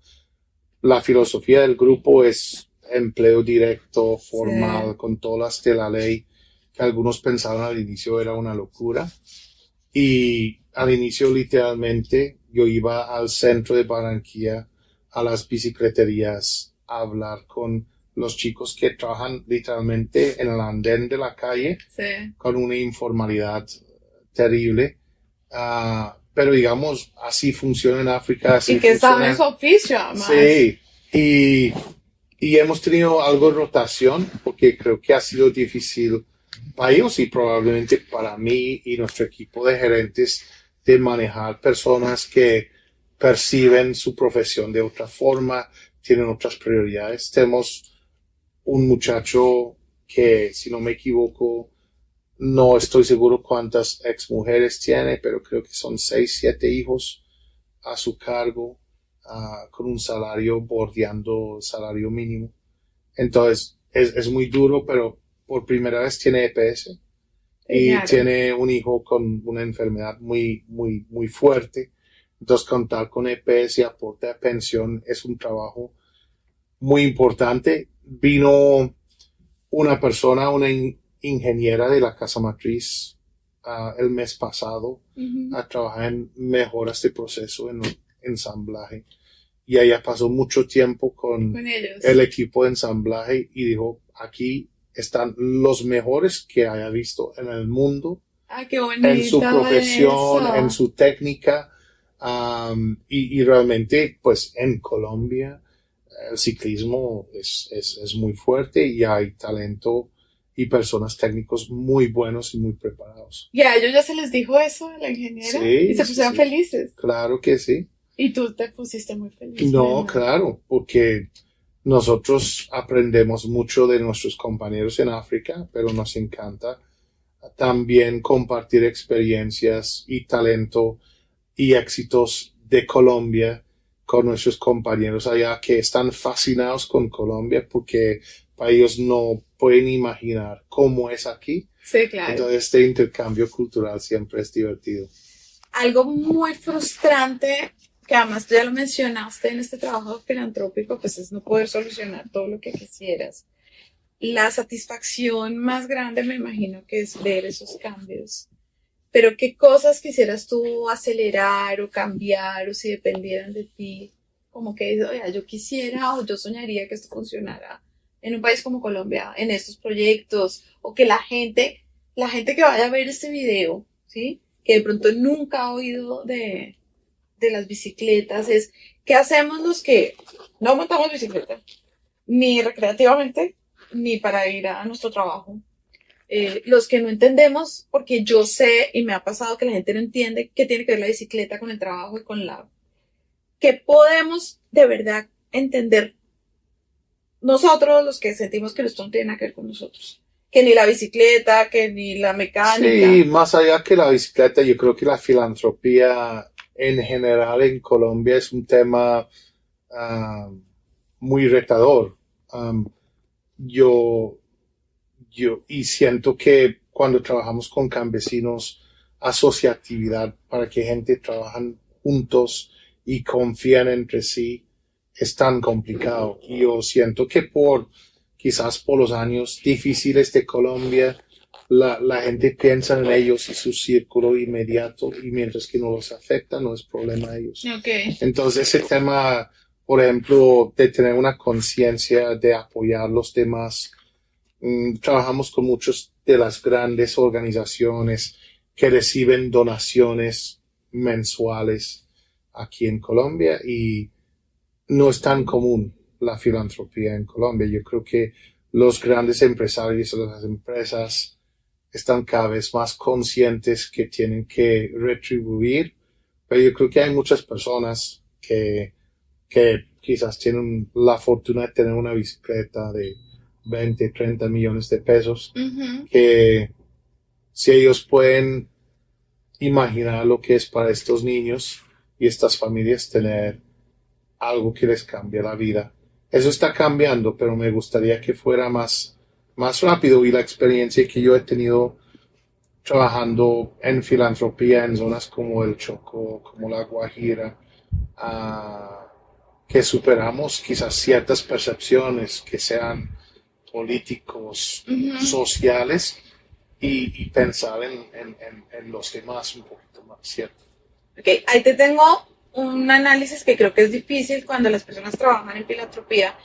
La filosofía del grupo es empleo directo, formal, sí, con todas las de la ley, que algunos pensaron al inicio era una locura. Y al inicio literalmente yo iba al centro de Barranquilla, a las bicicleterías, a hablar con los chicos que trabajan literalmente en el andén de la calle, sí, con una informalidad terrible. Pero digamos, así funciona en África. Así y que funciona saben su oficio, además. Sí, y hemos tenido algo de rotación porque creo que ha sido difícil para ellos y probablemente para mí y nuestro equipo de gerentes de manejar personas que perciben su profesión de otra forma, tienen otras prioridades. Tenemos un muchacho que, si no me equivoco, no estoy seguro cuántas exmujeres tiene, pero creo que son 6, 7 hijos a su cargo, con un salario bordeando el salario mínimo. Entonces, es muy duro, pero por primera vez tiene EPS y claro, tiene un hijo con una enfermedad muy, muy, muy fuerte. Entonces, contar con EPS y aporte de pensión es un trabajo muy importante. Vino una persona, una ingeniera de la casa matriz el mes pasado a trabajar en mejoras de proceso en ensamblaje. Y ella pasó mucho tiempo con el equipo de ensamblaje y dijo, aquí están los mejores que haya visto en el mundo, qué bonito, en su profesión, eso, en su técnica, y realmente pues en Colombia el ciclismo es muy fuerte y hay talento y personas técnicos muy buenos y muy preparados. ¿Y a ellos ya se les dijo eso a la ingeniera? Sí, ¿Y se pusieron sí, felices? Claro que sí. ¿Y tú te pusiste muy feliz? No, claro, porque nosotros aprendemos mucho de nuestros compañeros en África, pero nos encanta también compartir experiencias y talento y éxitos de Colombia con nuestros compañeros allá que están fascinados con Colombia porque para ellos no pueden imaginar cómo es aquí. Sí, claro. Entonces este intercambio cultural siempre es divertido. Algo muy frustrante, que además tú ya lo mencionaste en este trabajo filantrópico, pues es no poder solucionar todo lo que quisieras. la satisfacción más grande me imagino que es ver esos cambios. Pero ¿qué cosas quisieras tú acelerar o cambiar o si dependieran de ti? Como que dices, oye, yo quisiera o yo soñaría que esto funcionara en un país como Colombia, en estos proyectos, o que la gente que vaya a ver este video, ¿sí? Que de pronto nunca ha oído de las bicicletas, es, ¿qué hacemos los que no montamos bicicleta? Ni recreativamente, ni para ir a nuestro trabajo. Los que no entendemos, porque yo sé y me ha pasado que la gente no entiende qué tiene que ver la bicicleta con el trabajo y con la... que podemos de verdad entender nosotros los que sentimos que esto no tiene nada que ver con nosotros. Que ni la bicicleta, que ni la mecánica. Sí, más allá que la bicicleta, yo creo que la filantropía en general en Colombia es un tema muy retador. Um, yo, y siento que cuando trabajamos con campesinos, asociatividad para que gente trabajan juntos y confían entre sí es tan complicado. Y yo siento que quizás por los años difíciles de Colombia, la gente piensa en ellos y su círculo inmediato, y mientras que no los afecta, no es problema de ellos. Okay. Entonces ese tema, por ejemplo, de tener una conciencia de apoyar a los demás, trabajamos con muchas de las grandes organizaciones que reciben donaciones mensuales aquí en Colombia, y no es tan común la filantropía en Colombia. Yo creo que los grandes empresarios, las empresas, están cada vez más conscientes que tienen que retribuir, pero yo creo que hay muchas personas que quizás tienen la fortuna de tener una bicicleta de 20, 30 millones de pesos, que si ellos pueden imaginar lo que es para estos niños y estas familias tener algo que les cambie la vida. Eso está cambiando, pero me gustaría que fuera más rápido, y la experiencia que yo he tenido trabajando en filantropía en zonas como el Chocó, como la Guajira, que superamos quizás ciertas percepciones que sean políticos, sociales, y pensar en los demás un poquito más, ¿cierto? Ok, ahí te tengo un análisis que creo que es difícil cuando las personas trabajan en filantropía,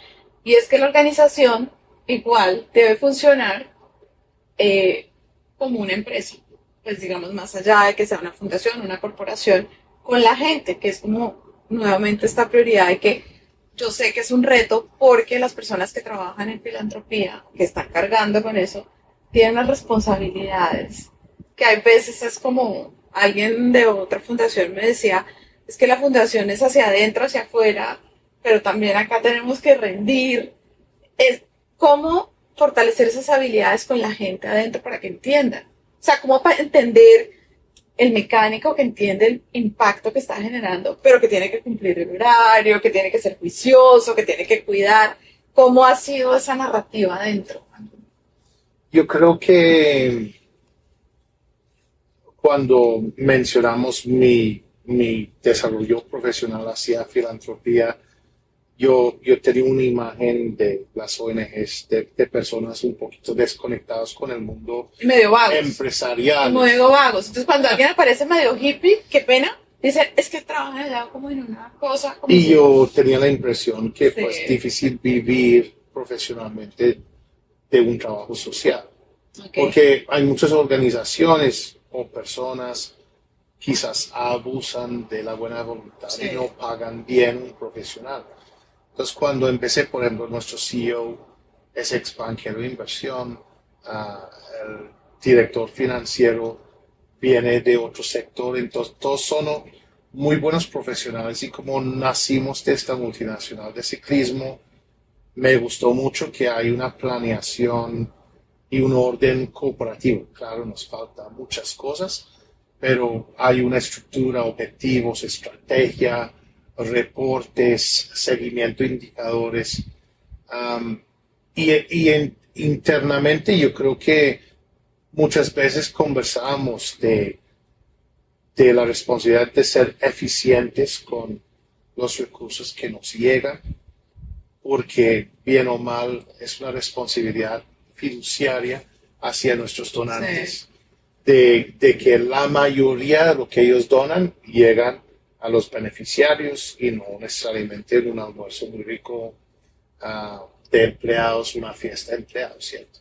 y es que la organización igual debe funcionar como una empresa, pues digamos, más allá de que sea una fundación, una corporación, con la gente, que es como nuevamente esta prioridad de que yo sé que es un reto, porque las personas que trabajan en filantropía, que están cargando con eso, tienen unas responsabilidades, que hay veces es como alguien de otra fundación me decía, es que la fundación es hacia adentro, hacia afuera, pero también acá tenemos que rendir. Es cómo fortalecer esas habilidades con la gente adentro para que entiendan. O sea, cómo para entender el mecánico que entiende el impacto que está generando, pero que tiene que cumplir el horario, que tiene que ser juicioso, que tiene que cuidar. ¿Cómo ha sido esa narrativa adentro? Yo creo que cuando mencionamos mi desarrollo profesional hacia filantropía, yo tenía una imagen de las ONGs, de personas un poquito desconectadas con el mundo medio vagos, empresarial. Medio vagos. Entonces, cuando alguien aparece medio hippie, qué pena, dicen, es que trabajan allá como en una cosa. Como y si... yo tenía la impresión que sí, pues es difícil vivir profesionalmente de un trabajo social. Okay. Porque hay muchas organizaciones o personas quizás abusan de la buena voluntad, sí, y no pagan bien un profesional. Entonces, cuando empecé, por ejemplo, nuestro CEO es ex banquero de inversión, el director financiero viene de otro sector, entonces todos son muy buenos profesionales, y como nacimos de esta multinacional de ciclismo, me gustó mucho que hay una planeación y un orden cooperativo. Claro, nos faltan muchas cosas, pero hay una estructura, objetivos, estrategia, reportes, seguimiento, indicadores. Internamente yo creo que muchas veces conversábamos de la responsabilidad de ser eficientes con los recursos que nos llegan, porque bien o mal es una responsabilidad fiduciaria hacia nuestros donantes, de que la mayoría de lo que ellos donan llegan a los beneficiarios y no necesariamente en un almuerzo muy rico de empleados, una fiesta de empleados, ¿cierto?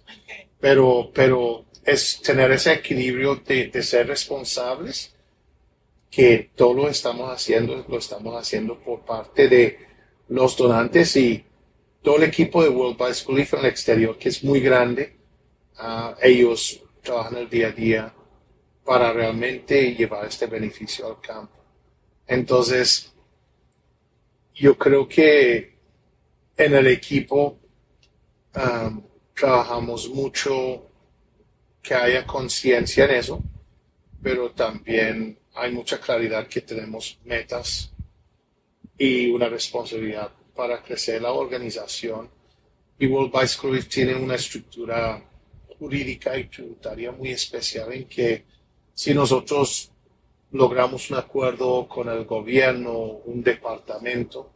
Pero es tener ese equilibrio de ser responsables, que todo lo estamos haciendo por parte de los donantes y todo el equipo de World Bicycle Leaf en el exterior, que es muy grande. Ellos trabajan el día a día para realmente llevar este beneficio al campo. Entonces, yo creo que en el equipo trabajamos mucho que haya conciencia en eso, pero también hay mucha claridad que tenemos metas y una responsabilidad para crecer la organización. Y World Bicycle Leaf tiene una estructura jurídica y tributaria muy especial en que si nosotros logramos un acuerdo con el gobierno, un departamento,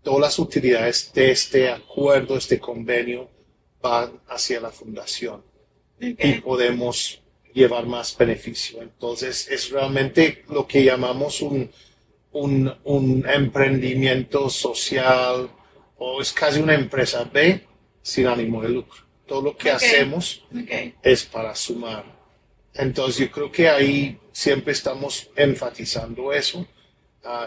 todas las utilidades de este acuerdo, este convenio, van hacia la fundación y podemos llevar más beneficio. Entonces es realmente lo que llamamos un emprendimiento social, o es casi una empresa B sin ánimo de lucro. Todo lo que hacemos es para sumar. Entonces yo creo que ahí siempre estamos enfatizando eso,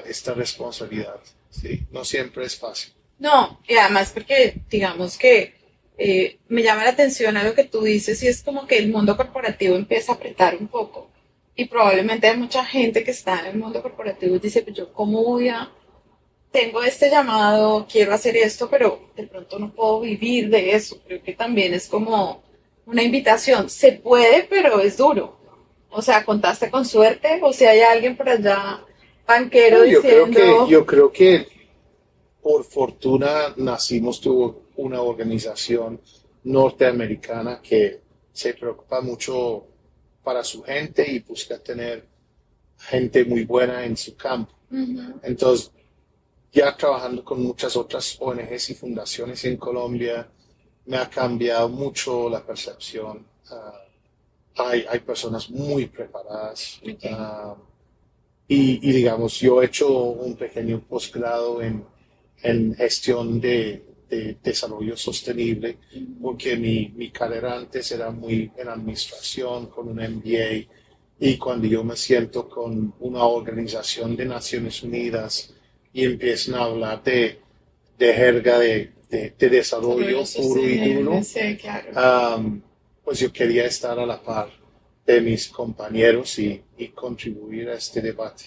esta responsabilidad. ¿Sí? No siempre es fácil. No, y además porque digamos que me llama la atención a lo que tú dices, y es como que el mundo corporativo empieza a apretar un poco. Y probablemente hay mucha gente que está en el mundo corporativo y dice, pues yo cómo voy a, tengo este llamado, quiero hacer esto, pero de pronto no puedo vivir de eso. Creo que también es como una invitación. Se puede, pero es duro. O sea, ¿contaste con suerte? O si hay alguien por allá, banquero, diciendo... Yo creo que por fortuna nacimos de una organización norteamericana que se preocupa mucho para su gente y busca tener gente muy buena en su campo. Entonces, ya trabajando con muchas otras ONGs y fundaciones en Colombia, me ha cambiado mucho la percepción. Hay personas muy preparadas. Y digamos, yo he hecho un pequeño posgrado en gestión de desarrollo sostenible, porque mi carrera antes era muy en administración, con un MBA, y cuando yo me siento con una organización de Naciones Unidas y empiezan a hablar de jerga de desarrollo puro y duro, sí, claro. pues yo quería estar a la par de mis compañeros y contribuir a este debate.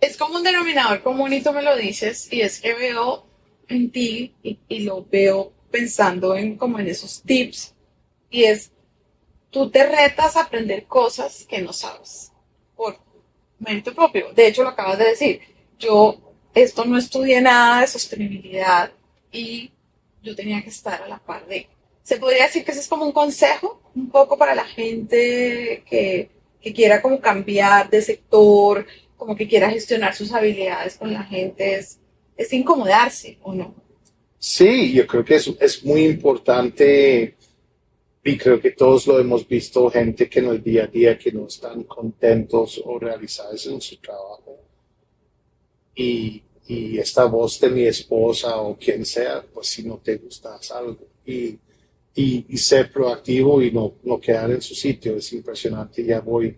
Es como un denominador común y tú me lo dices, y es que veo en ti y lo veo pensando en como en esos tips, y es, tú te retas a aprender cosas que no sabes por mérito propio. De hecho, lo acabas de decir, yo esto no estudié nada de sostenibilidad y yo tenía que estar a la par de... ¿Se podría decir que ese es como un consejo un poco para la gente que quiera como cambiar de sector, como que quiera gestionar sus habilidades con la gente? Es incomodarse, ¿o no? Sí, yo creo que es muy importante, y creo que todos lo hemos visto, gente que en el día a día que no están contentos o realizados en su trabajo. Y esta voz de mi esposa o quien sea, pues si no te gusta, haz algo. Y ser proactivo y no quedar en su sitio. Es impresionante. Ya voy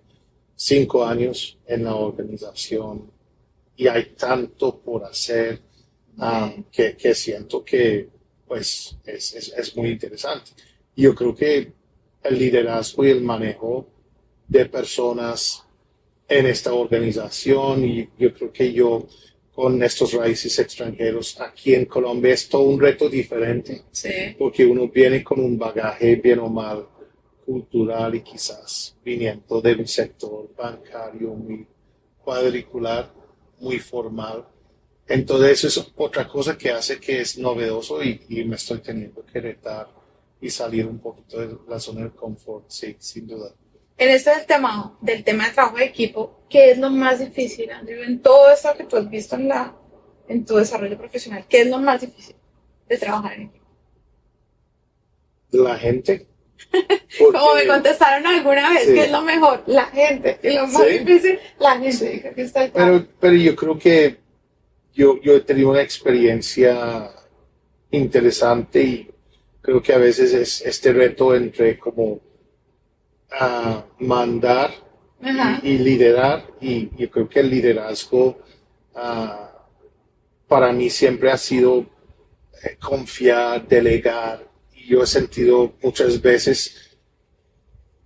5 años en la organización y hay tanto por hacer que siento que pues es muy interesante. Y yo creo que el liderazgo y el manejo de personas en esta organización, y yo creo que yo con estos raíces extranjeros aquí en Colombia es todo un reto diferente, porque uno viene con un bagaje bien o mal cultural y quizás viniendo de un sector bancario muy cuadricular, muy formal. Entonces eso es otra cosa que hace que es novedoso y me estoy teniendo que retar y salir un poquito de la zona de confort, sí, sin duda. En este del tema de trabajo de equipo, ¿qué es lo más difícil, Andrew? En todo esto que tú has visto en tu desarrollo profesional, ¿qué es lo más difícil de trabajar en equipo? La gente, Como me Porque, contestaron alguna vez, sí, ¿qué es lo mejor? La gente. Y lo más sí, difícil, la gente. sí. Aquí está el trabajo. Pero yo creo que yo he tenido una experiencia interesante y creo que a veces es este reto entre como mandar Ajá. y liderar y yo creo que el liderazgo ah, para mí siempre ha sido confiar, delegar y yo he sentido muchas veces,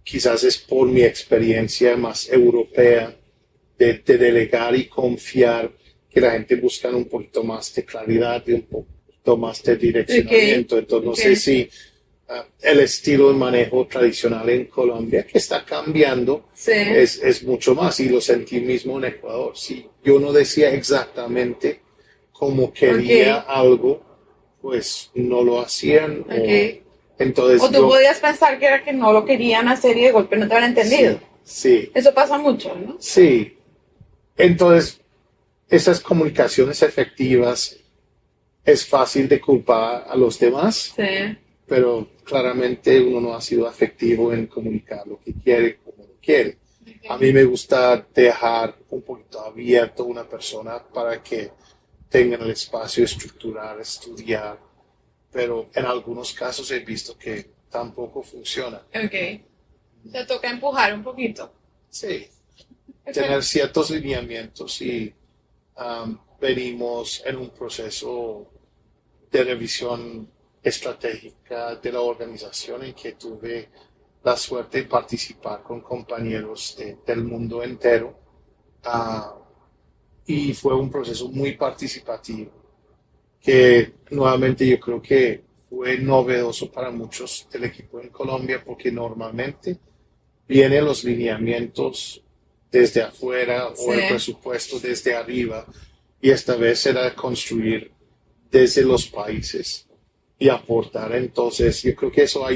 quizás es por mi experiencia más europea, de delegar y confiar que la gente busca un poquito más de claridad y un poquito más de Ok, direccionamiento. Entonces, no sé ok. si el estilo de manejo tradicional en Colombia, que está cambiando, Sí, es mucho más. Y lo sentí mismo en Ecuador. Si yo no decía exactamente cómo quería ok, algo, pues no lo hacían. O, ok. O entonces tú yo, podías pensar que era que no lo querían hacer y de golpe no te habían entendido. sí, sí, Eso pasa mucho, ¿no? sí. Entonces, esas comunicaciones efectivas es fácil de culpar a los demás, Sí. pero claramente uno no ha sido efectivo en comunicar lo que quiere, como lo quiere. A mí Ok. me gusta dejar un poquito abierto a una persona para que tengan el espacio de estructurar, estudiar, pero en algunos casos he visto que tampoco funciona. Ok. Te toca empujar un poquito. Sí, Ok. tener ciertos lineamientos y venimos en un proceso de revisión estratégica de la organización en que tuve la suerte de participar con compañeros del mundo entero y fue un proceso muy participativo que nuevamente yo creo que fue novedoso para muchos del equipo en Colombia porque normalmente vienen los lineamientos desde afuera o el Sí. presupuesto desde arriba y esta vez era construir desde los países y aportar. Entonces, yo creo que eso ha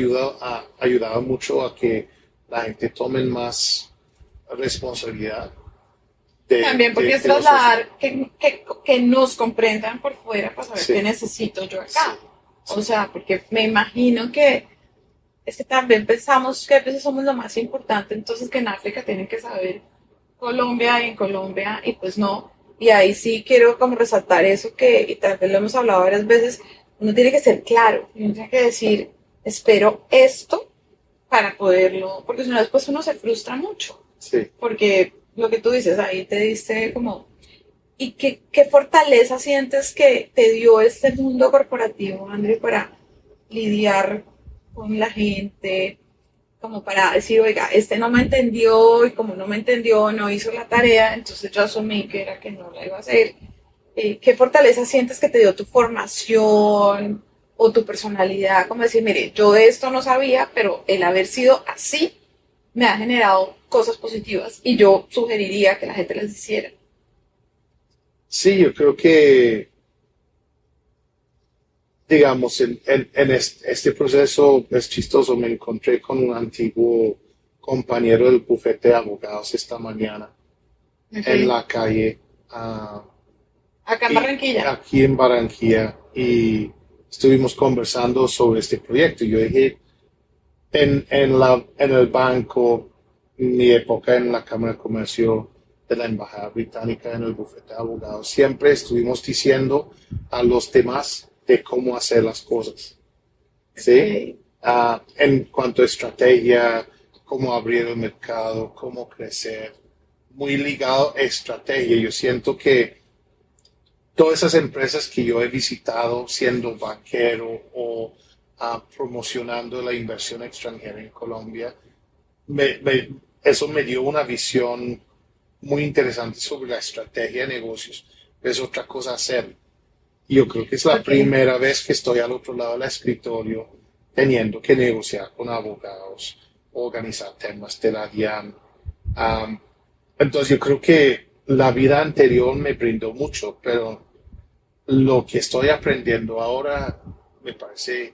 ayudado mucho a que la gente tome más responsabilidad También porque es de los resultados. trasladar que nos comprendan por fuera para saber qué Sí, necesito yo sí, acá. O sí, sea, porque me imagino que es que también pensamos que a veces somos lo más importante, entonces que en África tienen que saber Colombia y en Colombia, y pues no. Y ahí sí quiero como resaltar eso que, y tal vez lo hemos hablado varias veces, uno tiene que ser claro, uno tiene que decir, espero esto para poderlo, porque si no después uno se frustra mucho, sí. porque lo que tú dices, ahí te diste como, ¿y qué fortaleza sientes que te dio este mundo corporativo, André, para lidiar con la gente, como para decir, oiga, este no me entendió y como no me entendió, no hizo la tarea, entonces yo asumí que era que no la iba a hacer? ¿Qué fortaleza sientes que te dio tu formación o tu personalidad? Como decir, mire, yo de esto no sabía, pero el haber sido así me ha generado cosas positivas y yo sugeriría que la gente las hiciera. Sí, yo creo que, digamos, en este proceso es chistoso. Me encontré con un antiguo compañero del bufete de abogados esta mañana en Okay. la calle. ah, Acá en y Barranquilla. aquí en Barranquilla y estuvimos conversando sobre este proyecto. Yo dije, en el banco, mi época en la Cámara de Comercio de la Embajada Británica, en el bufete de abogados, siempre estuvimos diciendo a los demás de cómo hacer las cosas, ¿sí? Okay. En cuanto a estrategia, cómo abrir el mercado, cómo crecer, muy ligado a estrategia. Yo siento que todas esas empresas que yo he visitado siendo banquero o promocionando la inversión extranjera en Colombia, eso me dio una visión muy interesante sobre la estrategia de negocios. Es otra cosa hacer. Y yo creo que es la Okay. primera vez que estoy al otro lado del escritorio teniendo que negociar con abogados, organizar temas de la DIAN. Entonces yo creo que la vida anterior me brindó mucho, pero lo que estoy aprendiendo ahora me parece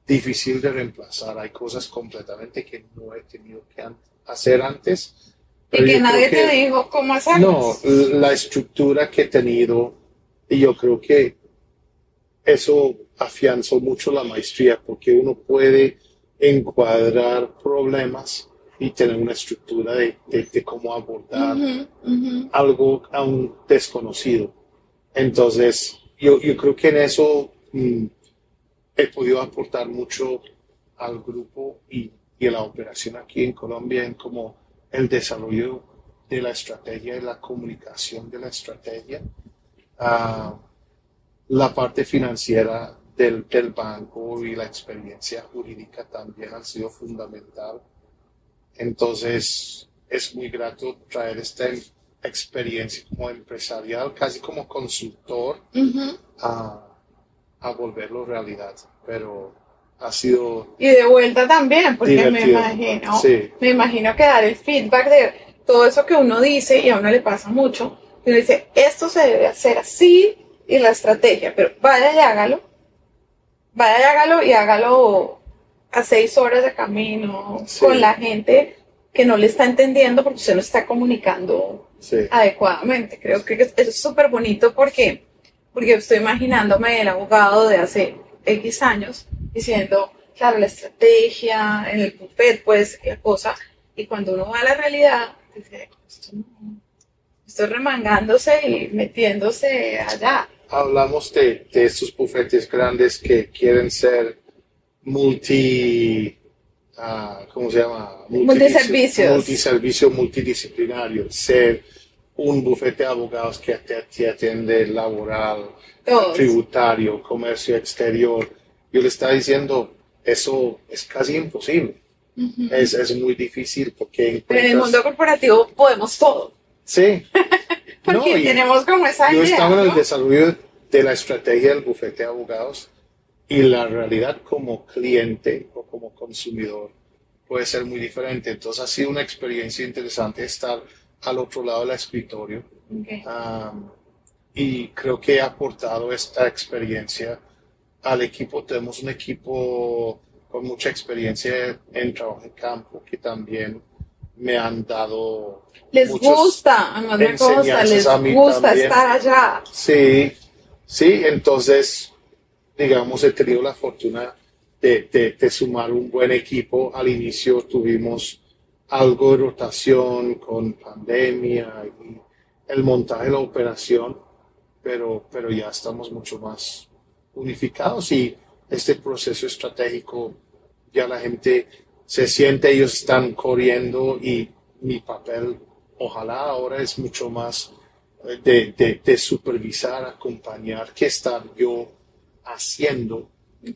difícil de reemplazar. Hay cosas completamente que no he tenido que hacer antes, Y pero que yo creo nadie te que dijo cómo no, hacerlas. la estructura que he tenido, y yo creo que eso afianzó mucho la maestría, porque uno puede encuadrar problemas y tener una estructura de cómo abordar algo aún desconocido. Entonces, yo creo que en eso he podido aportar mucho al grupo y a la operación aquí en Colombia en como el desarrollo de la estrategia y la comunicación de la estrategia. La parte financiera del banco y la experiencia jurídica también han sido fundamental. Entonces, es muy grato traer esta experiencia como empresarial, casi como consultor, a volverlo realidad. Pero ha sido Y de vuelta también, porque divertido. Sí, me imagino que dar el feedback de todo eso que uno dice y a uno le pasa mucho, y uno dice, esto se debe hacer así y la estrategia, pero vaya y hágalo a 6 horas de camino Sí. con la gente que no le está entendiendo porque usted no está comunicando sí, adecuadamente. Creo que eso es súper bonito porque estoy imaginándome el abogado de hace X años diciendo, claro, la estrategia, en el buffet, pues, la cosa, y cuando uno va a la realidad, dice, estoy remangándose y metiéndose allá. hablamos de estos bufetes grandes que quieren ser ¿cómo se llama? Multiservicio multidisciplinario, ser un bufete de abogados que te atiende laboral, Todos. tributario, comercio exterior. Yo le estaba diciendo, eso es casi imposible. Es muy difícil porque Pero en el mundo corporativo podemos todo. Sí. Porque No, y tenemos como esa yo idea, estaba en el ¿no? desarrollo de la estrategia del bufete de abogados y la realidad como cliente o como consumidor puede ser muy diferente. Entonces ha sido una experiencia interesante estar al otro lado del escritorio. Okay. Y creo que he aportado esta experiencia al equipo. Tenemos un equipo con mucha experiencia en trabajo en campo que también me han dado Les muchos gusta, además de cosas, enseñanzas les a mí gusta también. estar allá. Sí, sí, entonces, digamos, he tenido la fortuna de sumar un buen equipo. Al inicio tuvimos algo de rotación con pandemia y el montaje de la operación, pero ya estamos mucho más unificados y este proceso estratégico ya la gente se siente, ellos están corriendo y mi papel ojalá ahora es mucho más de supervisar, acompañar, que estar yo haciendo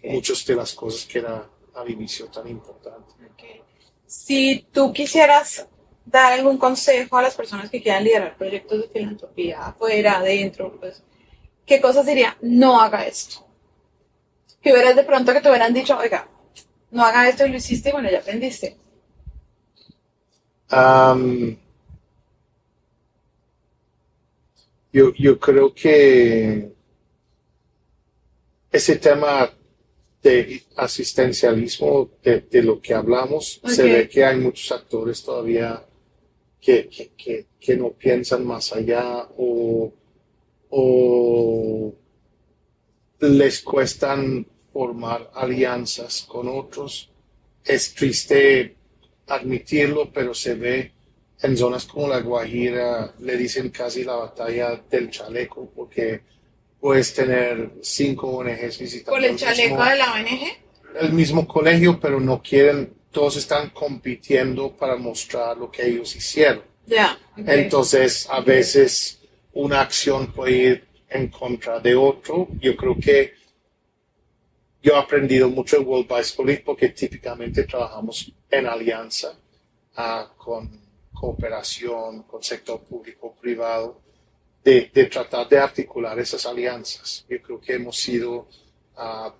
muchas de las cosas que era al inicio tan importante. Okay. Si tú quisieras dar algún consejo a las personas que quieran liderar proyectos de filantropía afuera, adentro, pues, ¿qué cosas diría? No haga esto. Que hubieras de pronto que te hubieran dicho, oiga, no haga esto y lo hiciste y bueno, ya aprendiste. Yo creo que ese tema de asistencialismo, de lo que hablamos, se ve que hay muchos actores todavía que no piensan más allá o les cuestan formar alianzas con otros. Es triste admitirlo, pero se ve en zonas como La Guajira, le dicen casi la batalla del chaleco, porque puedes tener 5 ONGs visitando ¿Por el chaleco de la ONG? el mismo colegio, pero no quieren, todos están compitiendo para mostrar lo que ellos hicieron. Ya. Okay. Entonces, a veces una acción puede ir en contra de otro. Yo creo que yo he aprendido mucho en World Vice Police porque típicamente trabajamos en alianza con cooperación, con sector público-privado, de tratar de articular esas alianzas. Yo creo que hemos sido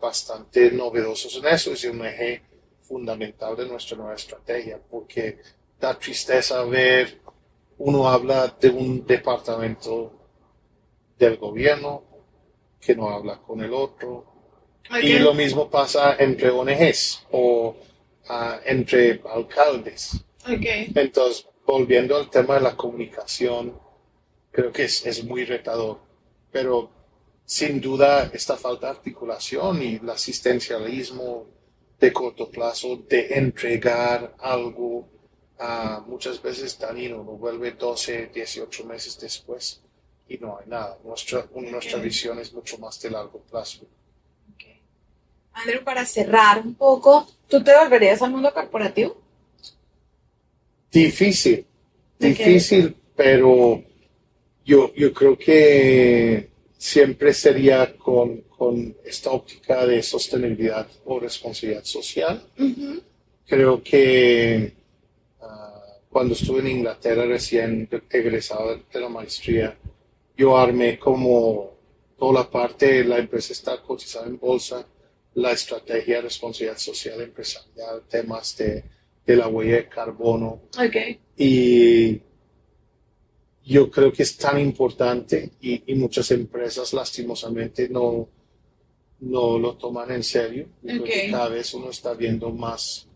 bastante novedosos en eso. Es un eje fundamental de nuestra nueva estrategia, porque da tristeza ver, uno habla de un departamento del gobierno que no habla con el otro. Okay. Y lo mismo pasa entre ONGs o entre alcaldes. Okay. Entonces, volviendo al tema de la comunicación, creo que es muy retador, pero sin duda esta falta de articulación y el asistencialismo de corto plazo, de entregar algo, muchas veces dañino, no vuelve 12, 18 meses después y no hay nada. Nuestra visión es mucho más de largo plazo. Okay. Andrew, para cerrar un poco, ¿tú te volverías al mundo corporativo? Difícil, Okay. pero yo creo que siempre sería con esta óptica de sostenibilidad o responsabilidad social. Uh-huh. Creo que cuando estuve en Inglaterra recién egresado de la maestría, yo armé como toda la parte, la empresa está cotizada en bolsa, la estrategia de responsabilidad social empresarial, temas de la huella de carbono. Okay. Y yo creo que es tan importante y muchas empresas lastimosamente no lo toman en serio. Yo creo que cada vez uno está viendo más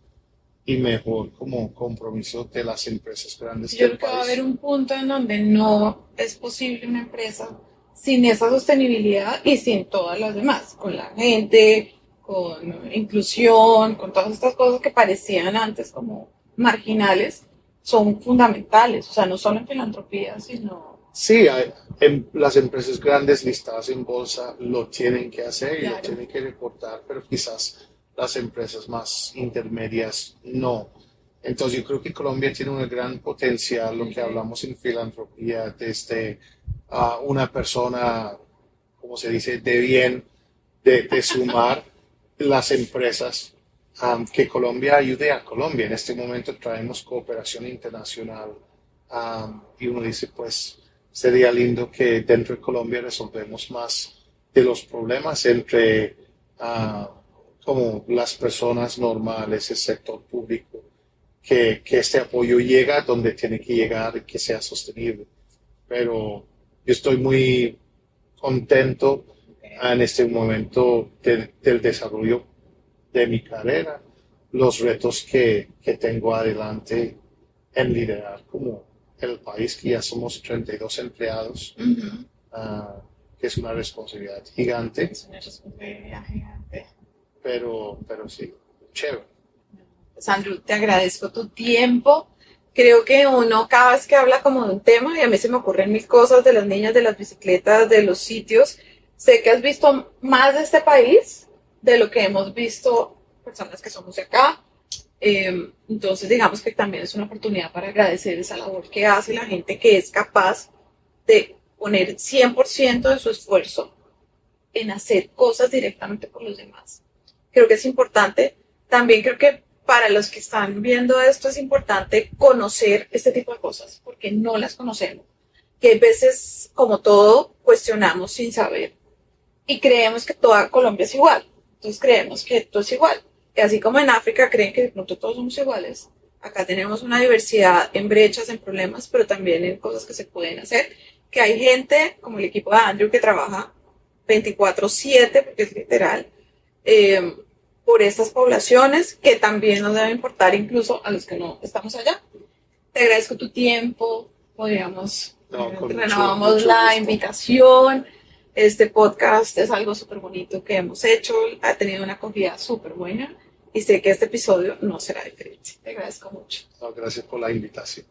y mejor como compromiso de las empresas grandes Yo del creo que va a haber país. un punto en donde no es posible una empresa sin esa sostenibilidad y sin todas las demás, con la gente, con inclusión, con todas estas cosas que parecían antes como marginales, son fundamentales, o sea, no solo en filantropía, sino... Sí, las empresas grandes listadas en bolsa lo tienen que hacer y lo Claro. tienen que reportar, pero quizás las empresas más intermedias no. Entonces yo creo que Colombia tiene un gran potencial, lo que hablamos en filantropía, desde una persona, como se dice, de bien, de sumar las empresas, que Colombia ayude a Colombia. En este momento traemos cooperación internacional, y uno dice, pues sería lindo que dentro de Colombia resolvemos más de los problemas entre como las personas normales, el sector público, que este apoyo llega donde tiene que llegar y que sea sostenible. Pero yo estoy muy contento en este momento del desarrollo de mi carrera, los retos que tengo adelante en liderar como el país, que ya somos 32 empleados, Uh-huh. que es una responsabilidad gigante, Es una responsabilidad gigante. pero sí, chévere. Sandro, te agradezco tu tiempo. Creo que uno cada vez que habla como de un tema, y a mí se me ocurren mil cosas de las niñas, de las bicicletas, de los sitios, sé que has visto más de este país de lo que hemos visto personas que somos de acá. Entonces, digamos que también es una oportunidad para agradecer esa labor que hace la gente que es capaz de poner 100% de su esfuerzo en hacer cosas directamente por los demás. Creo que es importante. También creo que para los que están viendo esto es importante conocer este tipo de cosas, porque no las conocemos. Que hay veces, como todo, cuestionamos sin saber y creemos que toda Colombia es igual. Entonces creemos que todo es igual. Y así como en África creen que de pronto todos somos iguales, acá tenemos una diversidad en brechas, en problemas, pero también en cosas que se pueden hacer. Que hay gente, como el equipo de Andrew, que trabaja 24/7, porque es literal, eh, por estas poblaciones que también nos debe importar incluso a los que no estamos allá. Te agradezco tu tiempo, podríamos, No, con renovamos mucho la gusto. invitación. Este podcast es algo súper bonito que hemos hecho, ha tenido una acogida súper buena y sé que este episodio no será diferente. Te agradezco mucho. No, gracias por la invitación.